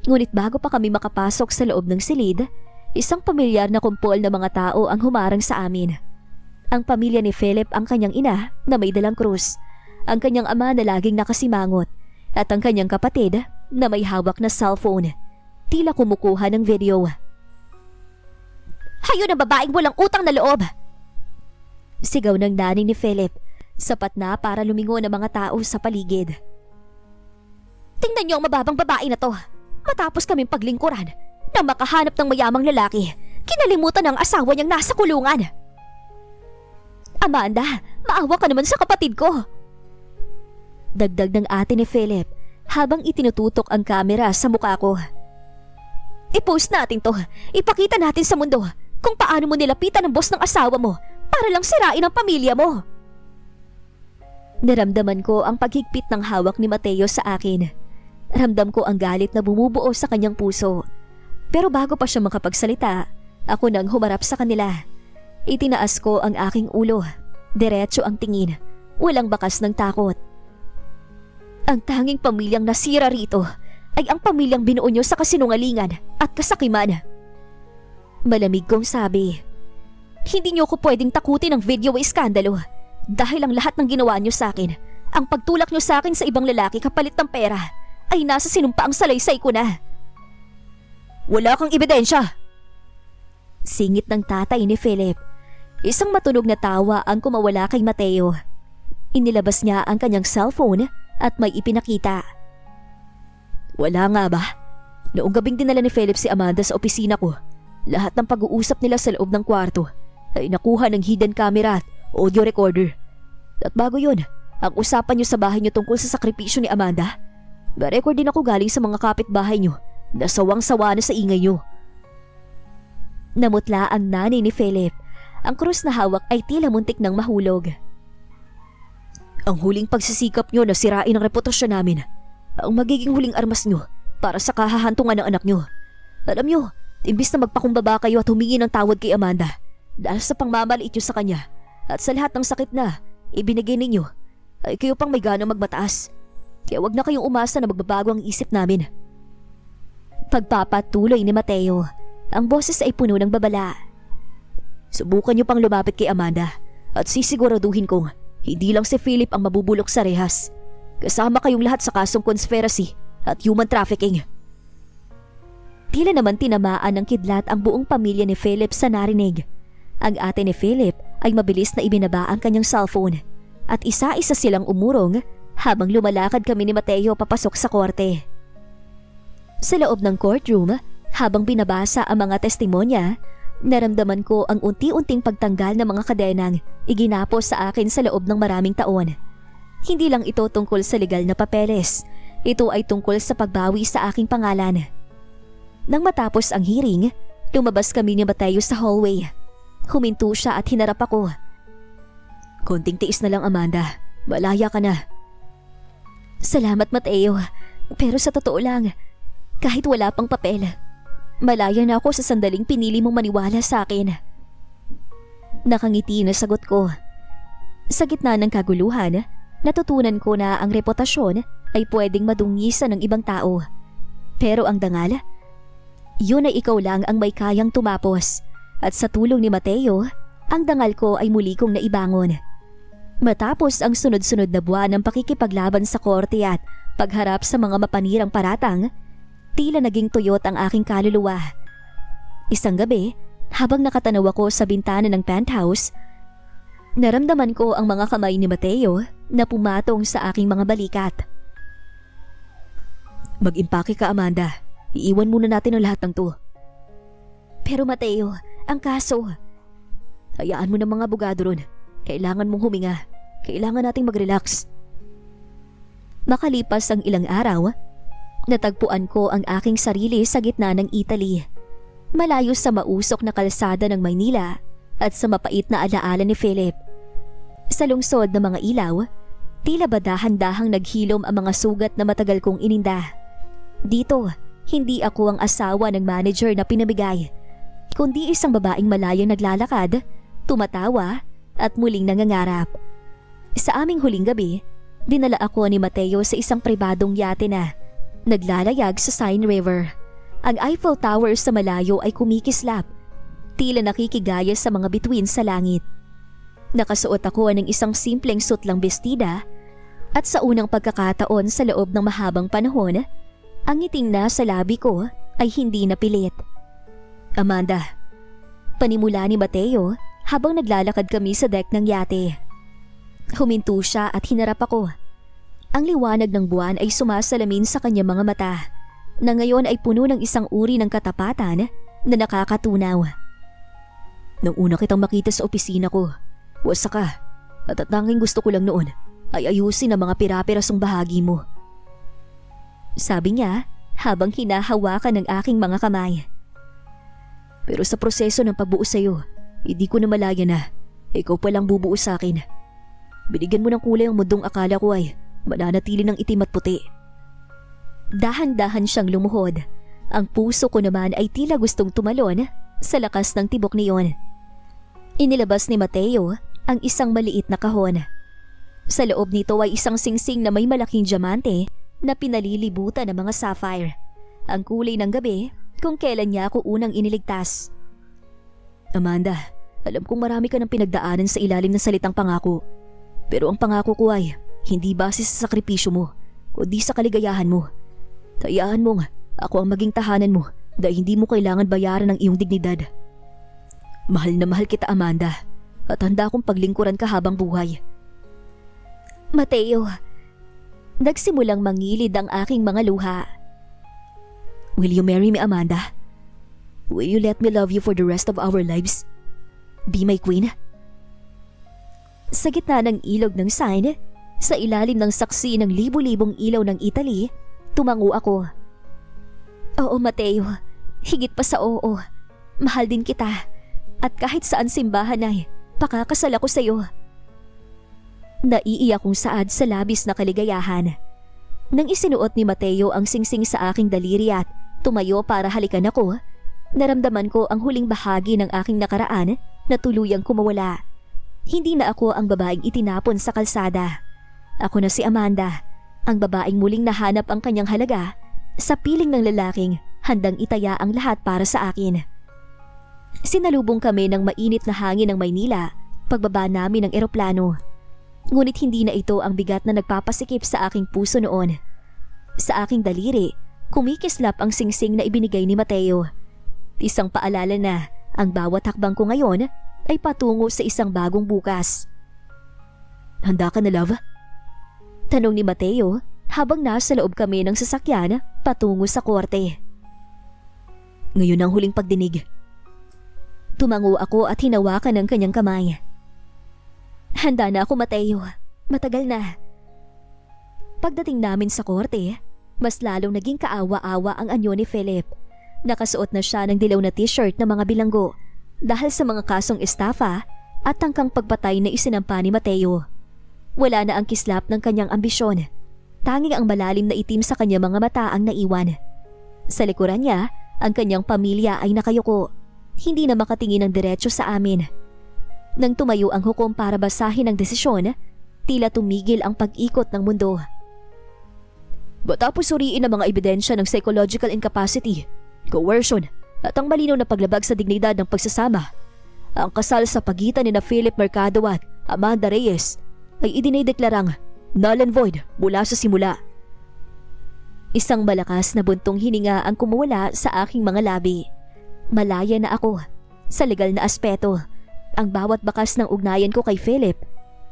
Ngunit bago pa kami makapasok sa loob ng silid, isang pamilyar na kumpol na mga tao ang humarang sa amin. Ang pamilya ni Philip ang kanyang ina na may dalang krus, ang kanyang ama na laging nakasimangot, at ang kanyang kapatid na may hawak na cellphone, tila kumukuha ng video. Hayo na babaeng walang utang na loob! Sigaw ng nanay ni Philip, sapat na para lumingon ang mga tao sa paligid. Tingnan niyo ang mababang babae na to. Matapos kaming paglingkuran na makahanap ng mayamang lalaki, kinalimutan ng asawa niyang nasa kulungan. Amanda, maawa ka naman sa kapatid ko. Dagdag ng ate ni Philip habang itinututok ang kamera sa mukha ko. I-post natin to. Ipakita natin sa mundo kung paano mo nilapitan ang boss ng asawa mo para lang sirain ang pamilya mo. Naramdaman ko ang paghigpit ng hawak ni Mateo sa akin. Ramdam ko ang galit na bumubuo sa kanyang puso. Pero bago pa siya makapagsalita, ako nang humarap sa kanila. Itinaas ko ang aking ulo. Diretso ang tingin. Walang bakas ng takot. Ang tanging pamilyang nasira rito ay ang pamilyang binuo niyo sa kasinungalingan at kasakiman. Malamig kong sabi. Hindi niyo ko pwedeng takutin ng video o iskandalo dahil ang lahat ng ginawa niyo sa akin, ang pagtulak niyo sa akin sa ibang lalaki kapalit ng pera, ay nasa sinumpaang salaysay ko na. Wala kang ebidensya! Singit ng tatay ni Philip. Isang matunog na tawa ang kumawala kay Mateo. Inilabas niya ang kanyang cellphone at may ipinakita. Wala nga ba? Noong gabing dinala ni Philip si Amanda sa opisina ko, lahat ng pag-uusap nila sa loob ng kwarto ay nakuha ng hidden camera at audio recorder. At bago yun, ang usapan niyo sa bahay niyo tungkol sa sakripisyo ni Amanda, na-record din ako galing sa mga kapitbahay niyo na sawang-sawa na sa ingay niyo. Namutla ang nanay ni Philip. Ang krus na hawak ay tila muntik ng mahulog. Ang huling pagsisikap niyo na sirain ang reputasyon namin, ang magiging huling armas niyo para sa kahahantungan ng anak niyo. Alam niyo, imbis na magpakumbaba kayo at humingi ng tawad kay Amanda dahil sa pangmamaliit niyo sa kanya at sa lahat ng sakit na ibinigay ninyo, ay kayo pang may ganang magmataas. Kaya wag na kayong umasa na magbabago ang isip namin. Pagpapatuloy ni Mateo, ang boses ay puno ng babala. subukan niyo pang lumapit kay Amanda at sisiguraduhin kong hindi lang si Philip ang mabubulok sa rehas. Kasama kayong lahat sa kasong conspiracy at human trafficking. Tila naman tinamaan ng kidlat ang buong pamilya ni Philip sa narinig. Ang ate ni Philip ay mabilis na ibinaba ang kanyang cellphone at isa-isa silang umurong habang lumalakad kami ni Mateo papasok sa korte. Sa loob ng courtroom, habang binabasa ang mga testimonya, naramdaman ko ang unti-unting pagtanggal ng mga kadenang iginapos sa akin sa loob ng maraming taon. Hindi lang ito tungkol sa legal na papeles, ito ay tungkol sa pagbawi sa aking pangalan. Nang matapos ang hearing, lumabas kami ni Mateo sa hallway. Huminto siya at hinarap ako. Konting tiis na lang, Amanda. Malaya ka na. Salamat, Mateo. Pero sa totoo lang, kahit wala pang papel, malaya na ako sa sandaling pinili mong maniwala sa akin. Nakangiti na sagot ko. Sa gitna ng kaguluhan, natutunan ko na ang reputasyon ay pwedeng madungisan ng ibang tao. Pero ang dangal, yun ay ikaw lang ang may kayang tumapos. At sa tulong ni Mateo, ang dangal ko ay muli kong naibangon. Matapos ang sunod-sunod na buwan ng pakikipaglaban sa korte at pagharap sa mga mapanirang paratang, tila naging tuyot ang aking kaluluwa. Isang gabi, habang nakatanaw ako sa bintana ng penthouse, naramdaman ko ang mga kamay ni Mateo na pumatong sa aking mga balikat. Mag-impake ka, Amanda. Iiwan muna natin ang lahat ng to. Pero Mateo, ang kaso. Hayaan mo ng mga abogado ron. Kailangan mong huminga. Kailangan nating mag-relax. Makalipas ang ilang araw, natagpuan ko ang aking sarili sa gitna ng Italy. Malayo sa mausok na kalsada ng Maynila at sa mapait na alaala ni Philip. Sa lungsod ng mga ilaw, tila ba dahan-dahang naghilom ang mga sugat na matagal kong ininda. Dito, hindi ako ang asawa ng manager na pinamigay, kundi isang babaeng malayang naglalakad, tumatawa at muling nangangarap. Sa aming huling gabi, dinala ako ni Mateo sa isang pribadong yate na naglalayag sa Seine River. Ang Eiffel Tower sa malayo ay kumikislap, tila nakikigaya sa mga bituin sa langit. Nakasuot ako ng isang simpleng sutlang bestida at sa unang pagkakataon sa loob ng mahabang panahon, ang ngiting nasa labi ko ay hindi napilit. Amanda, panimula ni Mateo habang naglalakad kami sa deck ng yate. Huminto siya at hinarap ako. Ang liwanag ng buwan ay sumasalamin sa kanyang mga mata, na ngayon ay puno ng isang uri ng katapatan na nakakatunaw. Nung una kitang makita sa opisina ko, wasa ka, at tanging gusto ko lang noon ay ayusin ang mga pira-pirasong bahagi mo. Sabi niya habang hinahawakan ng aking mga kamay. Pero sa proseso ng pagbuo sa'yo, hindi ko na malaya na ikaw palang bubuo sa akin. Binigyan mo ng kulay ang mundong akala ko ay mananatili ng itim at puti. Dahan-dahan siyang lumuhod. Ang puso ko naman ay tila gustong tumalon sa lakas ng tibok niyon. Inilabas ni Mateo ang isang maliit na kahon. Sa loob nito ay isang singsing na may malaking diamante na pinalilibutan ng mga sapphire. Ang kulay ng gabi kung kailan niya ako unang iniligtas. Amanda, alam kong marami ka ng pinagdaanan sa ilalim ng salitang pangako. Pero ang pangako ko ay hindi base sa sakripisyo mo, kundi sa kaligayahan mo. Hayaan mong ako ang maging tahanan mo dahil hindi mo kailangan bayaran ng iyong dignidad. Mahal na mahal kita, Amanda, at handa akong paglingkuran ka habang buhay. Mateo, nagsimulang mangilid ang aking mga luha. Will you marry me, Amanda? Will you let me love you for the rest of our lives? Be my queen? Sa gitna ng ilog ng Seine, sa ilalim ng saksi ng libu-libong ilaw ng Italy, tumango ako. Oo, Mateo. Higit pa sa oo. Mahal din kita. At kahit saan simbahan ay, pakakasal ako sa iyo. Naiiyak kong saad sa labis na kaligayahan. Nang isinuot ni Mateo ang singsing sa aking daliri at tumayo para halikan ako, naramdaman ko ang huling bahagi ng aking nakaraan na tuluyang kumawala. Hindi na ako ang babaeng itinapon sa kalsada. Ako na si Amanda, ang babaeng muling nahanap ang kanyang halaga sa piling ng lalaking handang itaya ang lahat para sa akin. Sinalubong kami ng mainit na hangin ng Maynila pagbaba namin ng eroplano. Ngunit hindi na ito ang bigat na nagpapasikip sa aking puso noon. Sa aking daliri, kumikislap ang singsing na ibinigay ni Mateo. Isang paalala na ang bawat hakbang ko ngayon ay patungo sa isang bagong bukas. Handa ka na, love? Tanong ni Mateo habang nasa loob kami ng sasakyan patungo sa korte. Ngayon ang huling pagdinig. Tumango ako at hinawakan ang kanyang kamay. Handa na ako, Mateo. Matagal na. Pagdating namin sa korte, mas lalong naging kaawa-awa ang anyo ni Philip. Nakasuot na siya ng dilaw na t-shirt na mga bilanggo dahil sa mga kasong estafa at tangkang pagpatay na isinampa ni Mateo. Wala na ang kislap ng kanyang ambisyon. Tanging ang malalim na itim sa kanyang mga mata ang naiwan. Sa likuran niya, ang kanyang pamilya ay nakayuko. Hindi na makatingin ng diretso sa amin. Nang tumayo ang hukom para basahin ang desisyon, tila tumigil ang pag-ikot ng mundo. Matapos suriin ang mga ebidensya ng psychological incapacity, coercion at ang malinaw na paglabag sa dignidad ng pagsasama, ang kasal sa pagitan ni na Philip Mercado at Amanda Reyes ay idinideklarang null and void mula sa simula. Isang malakas na buntong hininga ang kumuwala sa aking mga labi. Malaya na ako sa legal na aspeto. Ang bawat bakas ng ugnayan ko kay Philip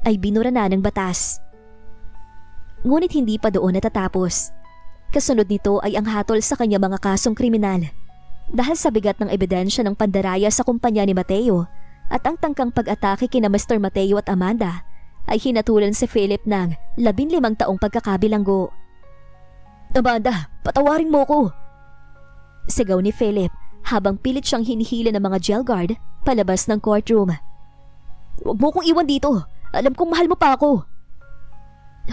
ay binura na ng batas. Ngunit hindi pa doon natatapos. Kasunod nito ay ang hatol sa kanya mga kasong kriminal. Dahil sa bigat ng ebidensya ng pandaraya sa kumpanya ni Mateo at ang tangkang pag-atake kina Mr. Mateo at Amanda, ay hinatulan si Philip ng 15 taong pagkakabilanggo. Amanda, patawarin mo ko! Sigaw ni Philip habang pilit siyang hinihila ng mga jail guard palabas ng courtroom. Huwag mo kong iwan dito. Alam kong mahal mo pa ako.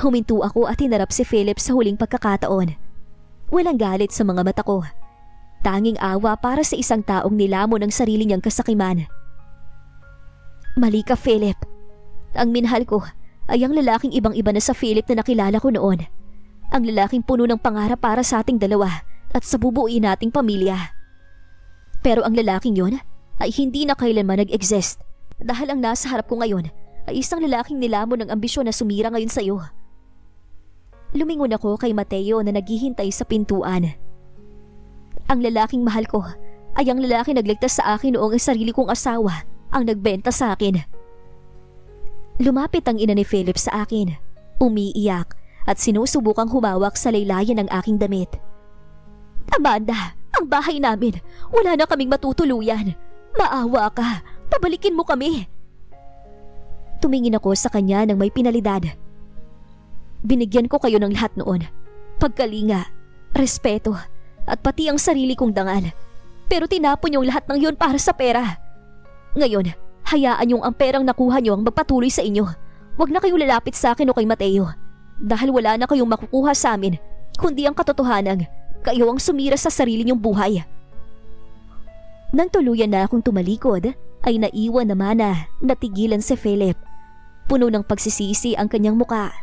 Huminto ako at hinarap si Philip sa huling pagkakataon. Walang galit sa mga mata ko. Tanging awa para sa isang taong nilamon ng sarili niyang kasakiman. Mali ka, Philip. Ang minahal ko ay ang lalaking ibang-iba na sa Philip na nakilala ko noon. Ang lalaking puno ng pangarap para sa ating dalawa at sa bubuuin nating pamilya. Pero ang lalaking yon ay hindi na kailanman nag-exist dahil ang nasa harap ko ngayon ay isang lalaking nilamon ng ambisyon na sumira ngayon sa iyo. Lumingon ako kay Mateo na naghihintay sa pintuan. Ang lalaking mahal ko ay ang lalaking nagligtas sa akin noong ang sarili kong asawa ang nagbenta sa akin. Lumapit ang ina ni Philip sa akin, umiiyak at sinusubukang humawak sa laylayan ng aking damit. Amanda, ang bahay namin, wala na kaming matutuluyan. Maawa ka, pabalikin mo kami. Tumingin ako sa kanya ng may pinalidad. Binigyan ko kayo ng lahat noon. Pagkalinga, respeto, at pati ang sarili kong dangal. Pero tinapon yung lahat ng yun para sa pera. Ngayon, hayaan yung ang perang nakuha nyo ang magpatuloy sa inyo. Huwag na kayong lalapit sa akin o kay Mateo. Dahil wala na kayong makukuha sa amin, kundi ang katotohanan, kayo ang sumira sa sarili nyong buhay. Nang tuluyan na akong tumalikod, ay naiwan naman na natigilan si Philip. Puno ng pagsisisi ang kanyang muka.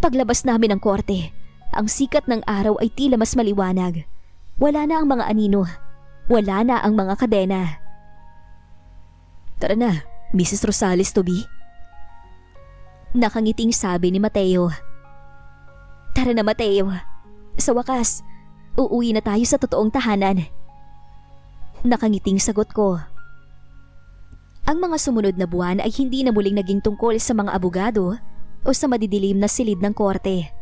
Paglabas namin ng korte, ang sikat ng araw ay tila mas maliwanag. Wala na ang mga anino. Wala na ang mga kadena. Tara na, Mrs. Rosales to be. Nakangiting sabi ni Mateo. Tara na, Mateo. Sa wakas, uuwi na tayo sa totoong tahanan. Nakangiting sagot ko. Ang mga sumunod na buwan ay hindi na muling naging tungkol sa mga abogado o sa madidilim na silid ng korte.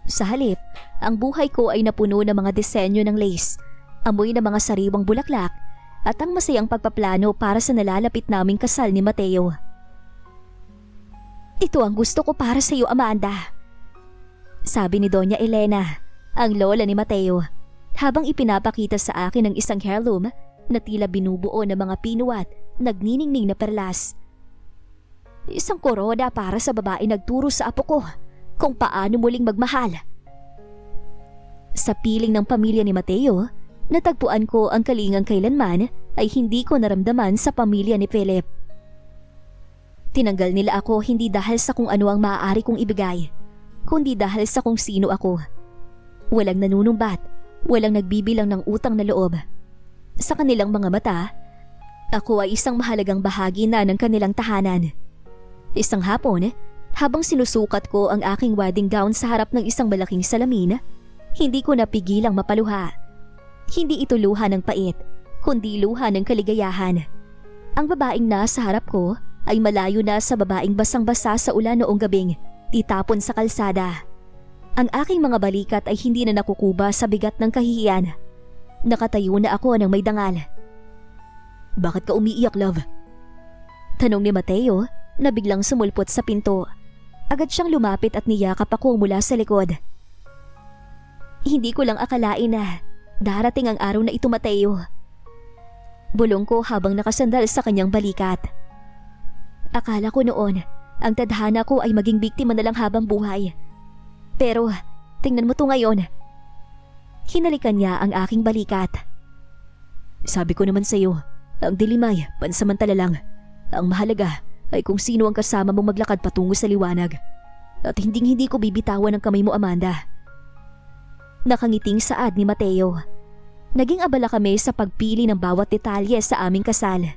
Sa halip, ang buhay ko ay napuno ng mga disenyo ng lace, amoy ng mga sariwang bulaklak at ang masayang pagpaplano para sa nalalapit naming kasal ni Mateo. Ito ang gusto ko para sa iyo, Amanda. Sabi ni Doña Elena, ang lola ni Mateo, habang ipinapakita sa akin ang isang heirloom na tila binubuo ng mga pinuat, nagniningning na perlas. Isang koroda para sa babae nagturo sa apo ko kung paano muling magmahal. Sa piling ng pamilya ni Mateo, natagpuan ko ang kalingang kailanman ay hindi ko naramdaman sa pamilya ni Philip. Tinanggal nila ako hindi dahil sa kung ano ang maaari kong ibigay, kundi dahil sa kung sino ako. Walang nanunumbat, walang nagbibilang ng utang na loob. Sa kanilang mga mata, ako ay isang mahalagang bahagi na ng kanilang tahanan. Isang hapon, habang sinusukat ko ang aking wedding gown sa harap ng isang malaking salamin, hindi ko napigilang mapaluha. Hindi ito luha ng pait, kundi luha ng kaligayahan. Ang babaeng nasa harap ko ay malayo na sa babaeng basang-basa sa ulan noong gabing itapon sa kalsada. Ang aking mga balikat ay hindi na nakukuba sa bigat ng kahihiyan. Nakatayo na ako ng may dangal. "Bakit ka umiiyak, love?" Tanong ni Mateo na biglang sumulpot sa pinto. Agad siyang lumapit at niyakap ako mula sa likod. "Hindi ko lang akalain na darating ang araw na ito, Mateo." Bulong ko habang nakasandal sa kanyang balikat. Akala ko noon, ang tadhana ko ay maging biktima na lang habang buhay. Pero, tingnan mo to ngayon. Hinalikan niya ang aking balikat. "Sabi ko naman sa iyo, ang dilim ay pansamantala lang. Ang mahalaga ay kung sino ang kasama mong maglakad patungo sa liwanag. At hinding-hindi ko bibitawan ang kamay mo, Amanda." Nakangiting saad ni Mateo. Naging abala kami sa pagpili ng bawat detalye sa aming kasal.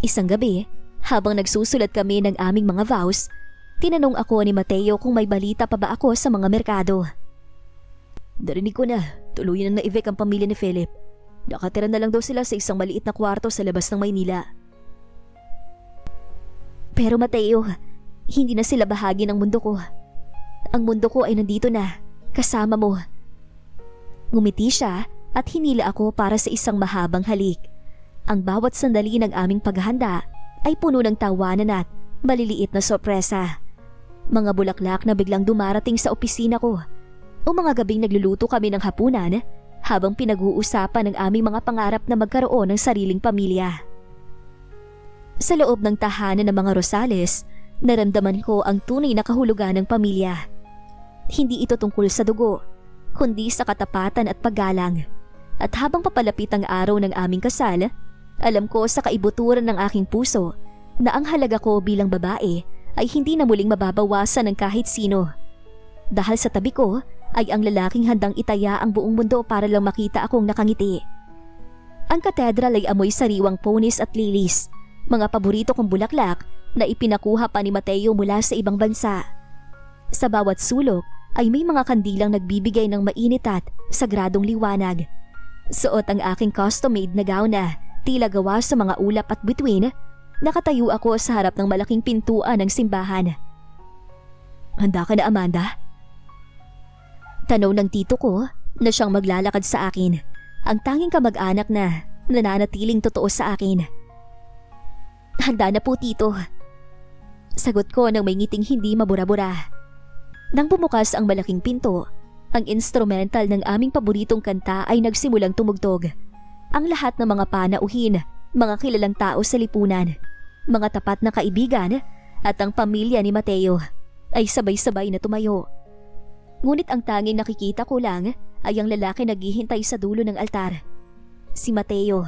Isang gabi, habang nagsusulat kami ng aming mga vows, tinanong ako ni Mateo kung may balita pa ba ako sa mga merkado. "Narinig ko na, tuluyan na na-evict ang pamilya ni Philip. Nakatira na lang daw sila sa isang maliit na kwarto sa labas ng Maynila." "Pero Mateo, hindi na sila bahagi ng mundo ko. Ang mundo ko ay nandito na, kasama mo." Ngumiti siya at hinila ako para sa isang mahabang halik. Ang bawat sandali ng aming paghahanda ay puno ng tawanan at maliliit na sorpresa. Mga bulaklak na biglang dumarating sa opisina ko o mga gabing nagluluto kami ng hapunan habang pinag-uusapan ng aming mga pangarap na magkaroon ng sariling pamilya. Sa loob ng tahanan ng mga Rosales, naramdaman ko ang tunay na kahulugan ng pamilya. Hindi ito tungkol sa dugo, kundi sa katapatan at paggalang. At habang papalapit ang araw ng aming kasal, alam ko sa kaibuturan ng aking puso na ang halaga ko bilang babae ay hindi na muling mababawasan ng kahit sino. Dahil sa tabi ko ay ang lalaking handang itaya ang buong mundo para lang makita akong nakangiti. Ang katedral ay amoy sariwang ponies at lilies, mga paborito kong bulaklak na ipinakuha pa ni Mateo mula sa ibang bansa. Sa bawat sulok ay may mga kandilang nagbibigay ng mainit at sagradong liwanag. Suot ang aking custom-made na gown na tila gawa sa mga ulap at bituin. Nakatayo ako sa harap ng malaking pintuan ng simbahan. "Handa ka na, Amanda?" Tanong ng tito ko na siyang maglalakad sa akin, ang tanging kamag-anak na nananatiling totoo sa akin. "Handa na po, tito." Sagot ko nang may ngiting hindi mabura-bura. Nang bumukas ang malaking pinto, ang instrumental ng aming paboritong kanta ay nagsimulang tumugtog. Ang lahat ng mga panauhin, mga kilalang tao sa lipunan, mga tapat na kaibigan at ang pamilya ni Mateo ay sabay-sabay na tumayo. Ngunit ang tanging nakikita ko lang ay ang lalaki naghihintay sa dulo ng altar. Si Mateo,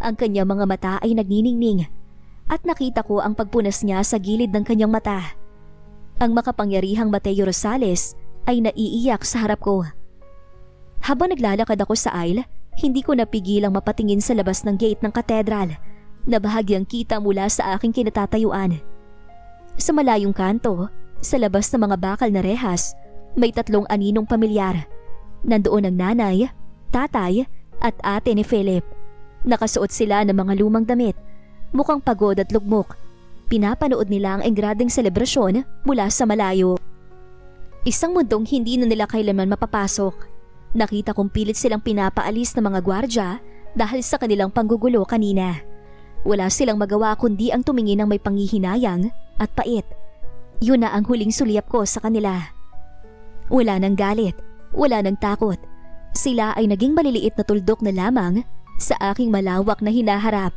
ang kanyang mga mata ay nagniningning at nakita ko ang pagpunas niya sa gilid ng kanyang mata. Ang makapangyarihang Mateo Rosales ay naiiyak sa harap ko. Habang naglalakad ako sa aisle, hindi ko napigilang mapatingin sa labas ng gate ng katedral na bahagyang kita mula sa aking kinatatayuan. Sa malayong kanto, sa labas ng mga bakal na rehas, may 3 aninong pamilyar. Nandoon ang nanay, tatay at ate ni Philip. Nakasuot sila ng mga lumang damit, mukhang pagod at lugmok. Pinapanood nila ang engradeng selebrasyon mula sa malayo. Isang mundong hindi na nila kailanman mapapasok. Nakita kong pilit silang pinapaalis ng mga gwardya dahil sa kanilang panggugulo kanina. Wala silang magawa kundi ang tumingin ng may panghihinayang at pait. Yun na ang huling sulyap ko sa kanila. Wala nang galit, wala nang takot. Sila ay naging maliliit na tuldok na lamang sa aking malawak na hinaharap.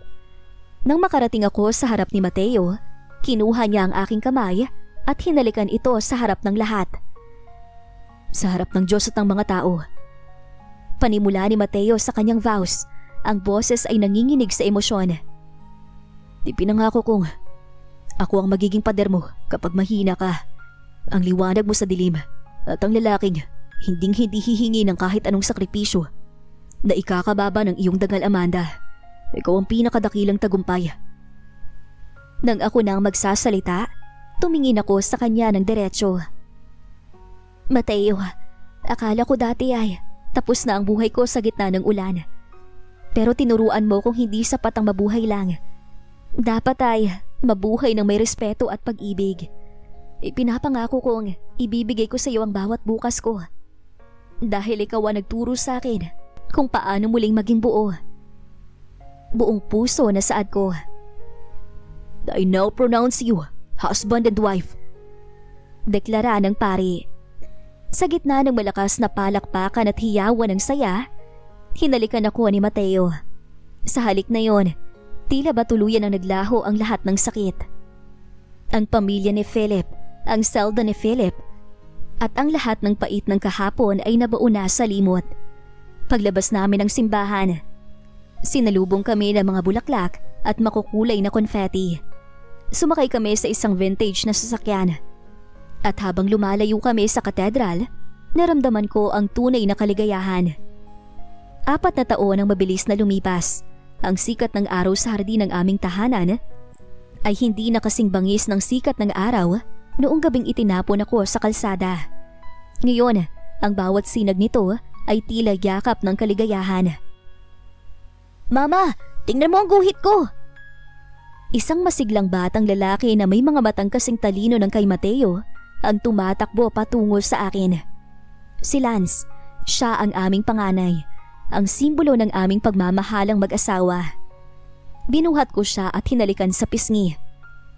Nang makarating ako sa harap ni Mateo, kinuha niya ang aking kamay at hinalikan ito sa harap ng lahat. Sa harap ng Diyos at ng mga tao. Panimula ni Mateo sa kanyang vows, ang boses ay nanginginig sa emosyon. Ipinangako kong ako ang magiging pader mo kapag mahina ka, ang liwanag mo sa dilim, at ang lalaking hinding-hindi hihingi ng kahit anong sakripisyo. na ikakababa ng iyong dangal, Amanda. Ikaw ang pinakadakilang tagumpay. Nang ako nang magsasalita, tumingin ako sa kanya ng diretsyo. Mateo, akala ko dati ay tapos na ang buhay ko sa gitna ng ulan. Pero tinuruan mo kung hindi sapat ang mabuhay lang. Dapat ay mabuhay ng may respeto at pag-ibig. Ipinapangako kong ibibigay ko sa iyo ang bawat bukas ko. Dahil ikaw ang nagturo sa akin kung paano muling maging buo. Buong puso na saad ko. I now pronounce you husband and wife. Deklara ng pari. Sa gitna ng malakas na palakpakan at hiyawan ng saya, hinalikan ako ni Mateo. Sa halik na yon, tila ba tuluyan ang naglaho ang lahat ng sakit. Ang pamilya ni Philip, ang selda ni Philip, at ang lahat ng pait ng kahapon ay nabuo na sa limot. Paglabas namin ng simbahan, sinalubong kami ng mga bulaklak at makukulay na konfeti. Sumakay kami sa isang vintage na sasakyan. At habang lumalayo kami sa katedral, naramdaman ko ang tunay na kaligayahan. 4 na taon ang mabilis na lumipas. Ang sikat ng araw sa hardin ng aming tahanan ay hindi na kasing bangis ng sikat ng araw noong gabing itinapon ako sa kalsada. Ngayon, ang bawat sinag nito ay tila yakap ng kaligayahan. Mama, tingnan mo ang guhit ko! Isang masiglang batang lalaki na may mga matang kasing talino ng kay Mateo ang tumatakbo patungo sa akin. Si Lance, siya ang aming panganay, ang simbolo ng aming pagmamahalang mag-asawa. Binuhat ko siya at hinalikan sa pisngi.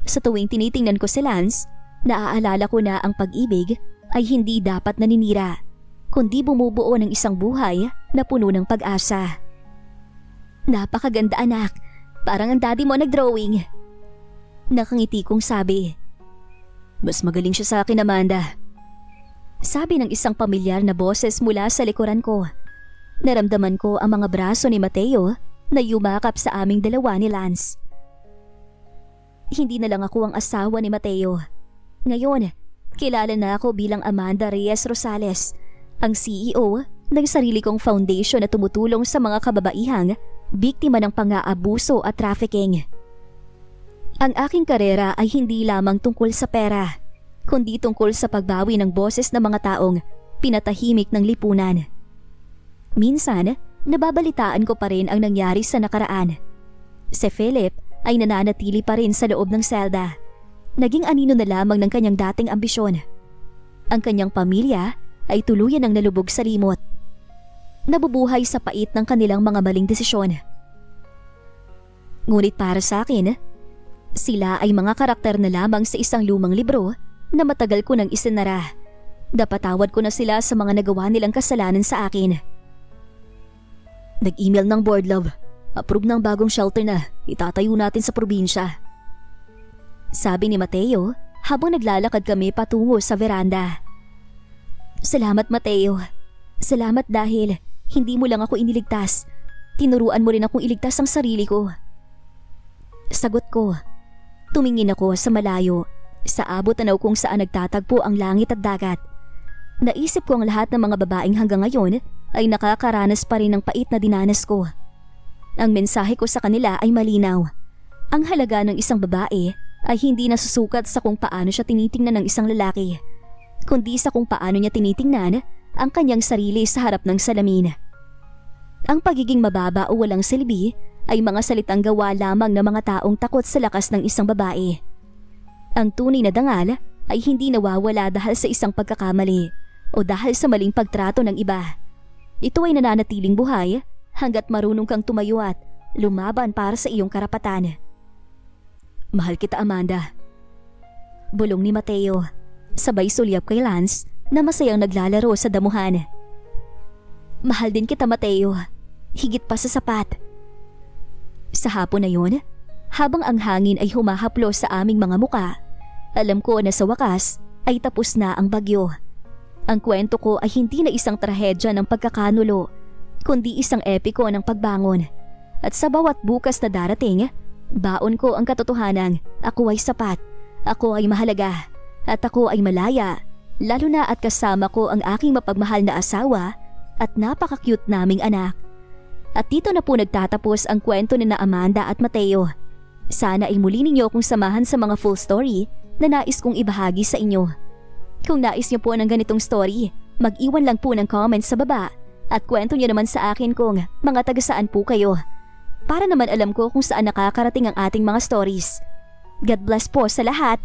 Sa tuwing tinitingnan ko si Lance, naaalala ko na ang pag-ibig ay hindi dapat naninira, kundi bumubuo ng isang buhay na puno ng pag-asa. Napakaganda anak, parang ang daddy mo nag-drawing. Nakangiti kong sabi. Mas magaling siya sa akin, Amanda. Sabi ng isang pamilyar na boses mula sa likuran ko. Naramdaman ko ang mga braso ni Mateo na yumakap sa aming dalawa ni Lance. Hindi na lang ako ang asawa ni Mateo. Ngayon, kilala na ako bilang Amanda Reyes Rosales, ang CEO ng sarili kong foundation na tumutulong sa mga kababaihang biktima ng pang-aabuso at trafficking. Ang aking karera ay hindi lamang tungkol sa pera, kundi tungkol sa pagbawi ng boses ng mga taong pinatahimik ng lipunan. Minsan, nababalitaan ko pa rin ang nangyari sa nakaraan. Si Philip ay nananatili pa rin sa loob ng selda. Naging anino na lamang ng kanyang dating ambisyon. Ang kanyang pamilya ay tuluyan ng nalubog sa limot. Nabubuhay sa pait ng kanilang mga maling desisyon. Ngunit para sa akin, sila ay mga karakter na lamang sa isang lumang libro na matagal ko nang isinara. Napatawad ko na sila sa mga nagawa nilang kasalanan sa akin. Nag-email ng board, love. Approve ng bagong shelter na itatayo natin sa probinsya. Sabi ni Mateo habang naglalakad kami patungo sa veranda. Salamat, Mateo. Salamat dahil hindi mo lang ako iniligtas. Tinuruan mo rin akong iligtas ang sarili ko. Sagot ko. Tumingin ako sa malayo, sa abot tanaw kung saan nagtatagpo ang langit at dagat. Naisip ko ang lahat ng mga babaeng hanggang ngayon ay nakakaranas pa rin ng pait na dinanas ko. Ang mensahe ko sa kanila ay malinaw. Ang halaga ng isang babae ay hindi nasusukat sa kung paano siya tinitingnan ng isang lalaki, kundi sa kung paano niya tinitingnan ang kanyang sarili sa harap ng salamin. Ang pagiging mababa o walang silbi ay mga salitang gawa lamang ng mga taong takot sa lakas ng isang babae. Ang tunay na dangal ay hindi nawawala dahil sa isang pagkakamali o dahil sa maling pagtrato ng iba. Ito ay nananatiling buhay hanggat marunong kang tumayo at lumaban para sa iyong karapatan. Mahal kita, Amanda. Bulong ni Mateo, sabay sulyap kay Lance na masayang naglalaro sa damuhan. Mahal din kita, Mateo. Higit pa sa sapat. Sa hapon na yun, habang ang hangin ay humahaplo sa aming mga muka, alam ko na sa wakas ay tapos na ang bagyo. Ang kwento ko ay hindi na isang trahedya ng pagkakanulo, kundi isang epiko ng pagbangon. At sa bawat bukas na darating, baon ko ang katotohanan, ako ay sapat, ako ay mahalaga, at ako ay malaya, lalo na at kasama ko ang aking mapagmahal na asawa at napaka-cute naming anak. At dito na po nagtatapos ang kwento ni na Amanda at Mateo. Sana ay muli ninyo akong samahan sa mga full story na nais kong ibahagi sa inyo. Kung nais niyo po ng ganitong story, mag-iwan lang po ng comments sa baba at kwento niyo naman sa akin kung mga taga saan po kayo. Para naman alam ko kung saan nakakarating ang ating mga stories. God bless po sa lahat!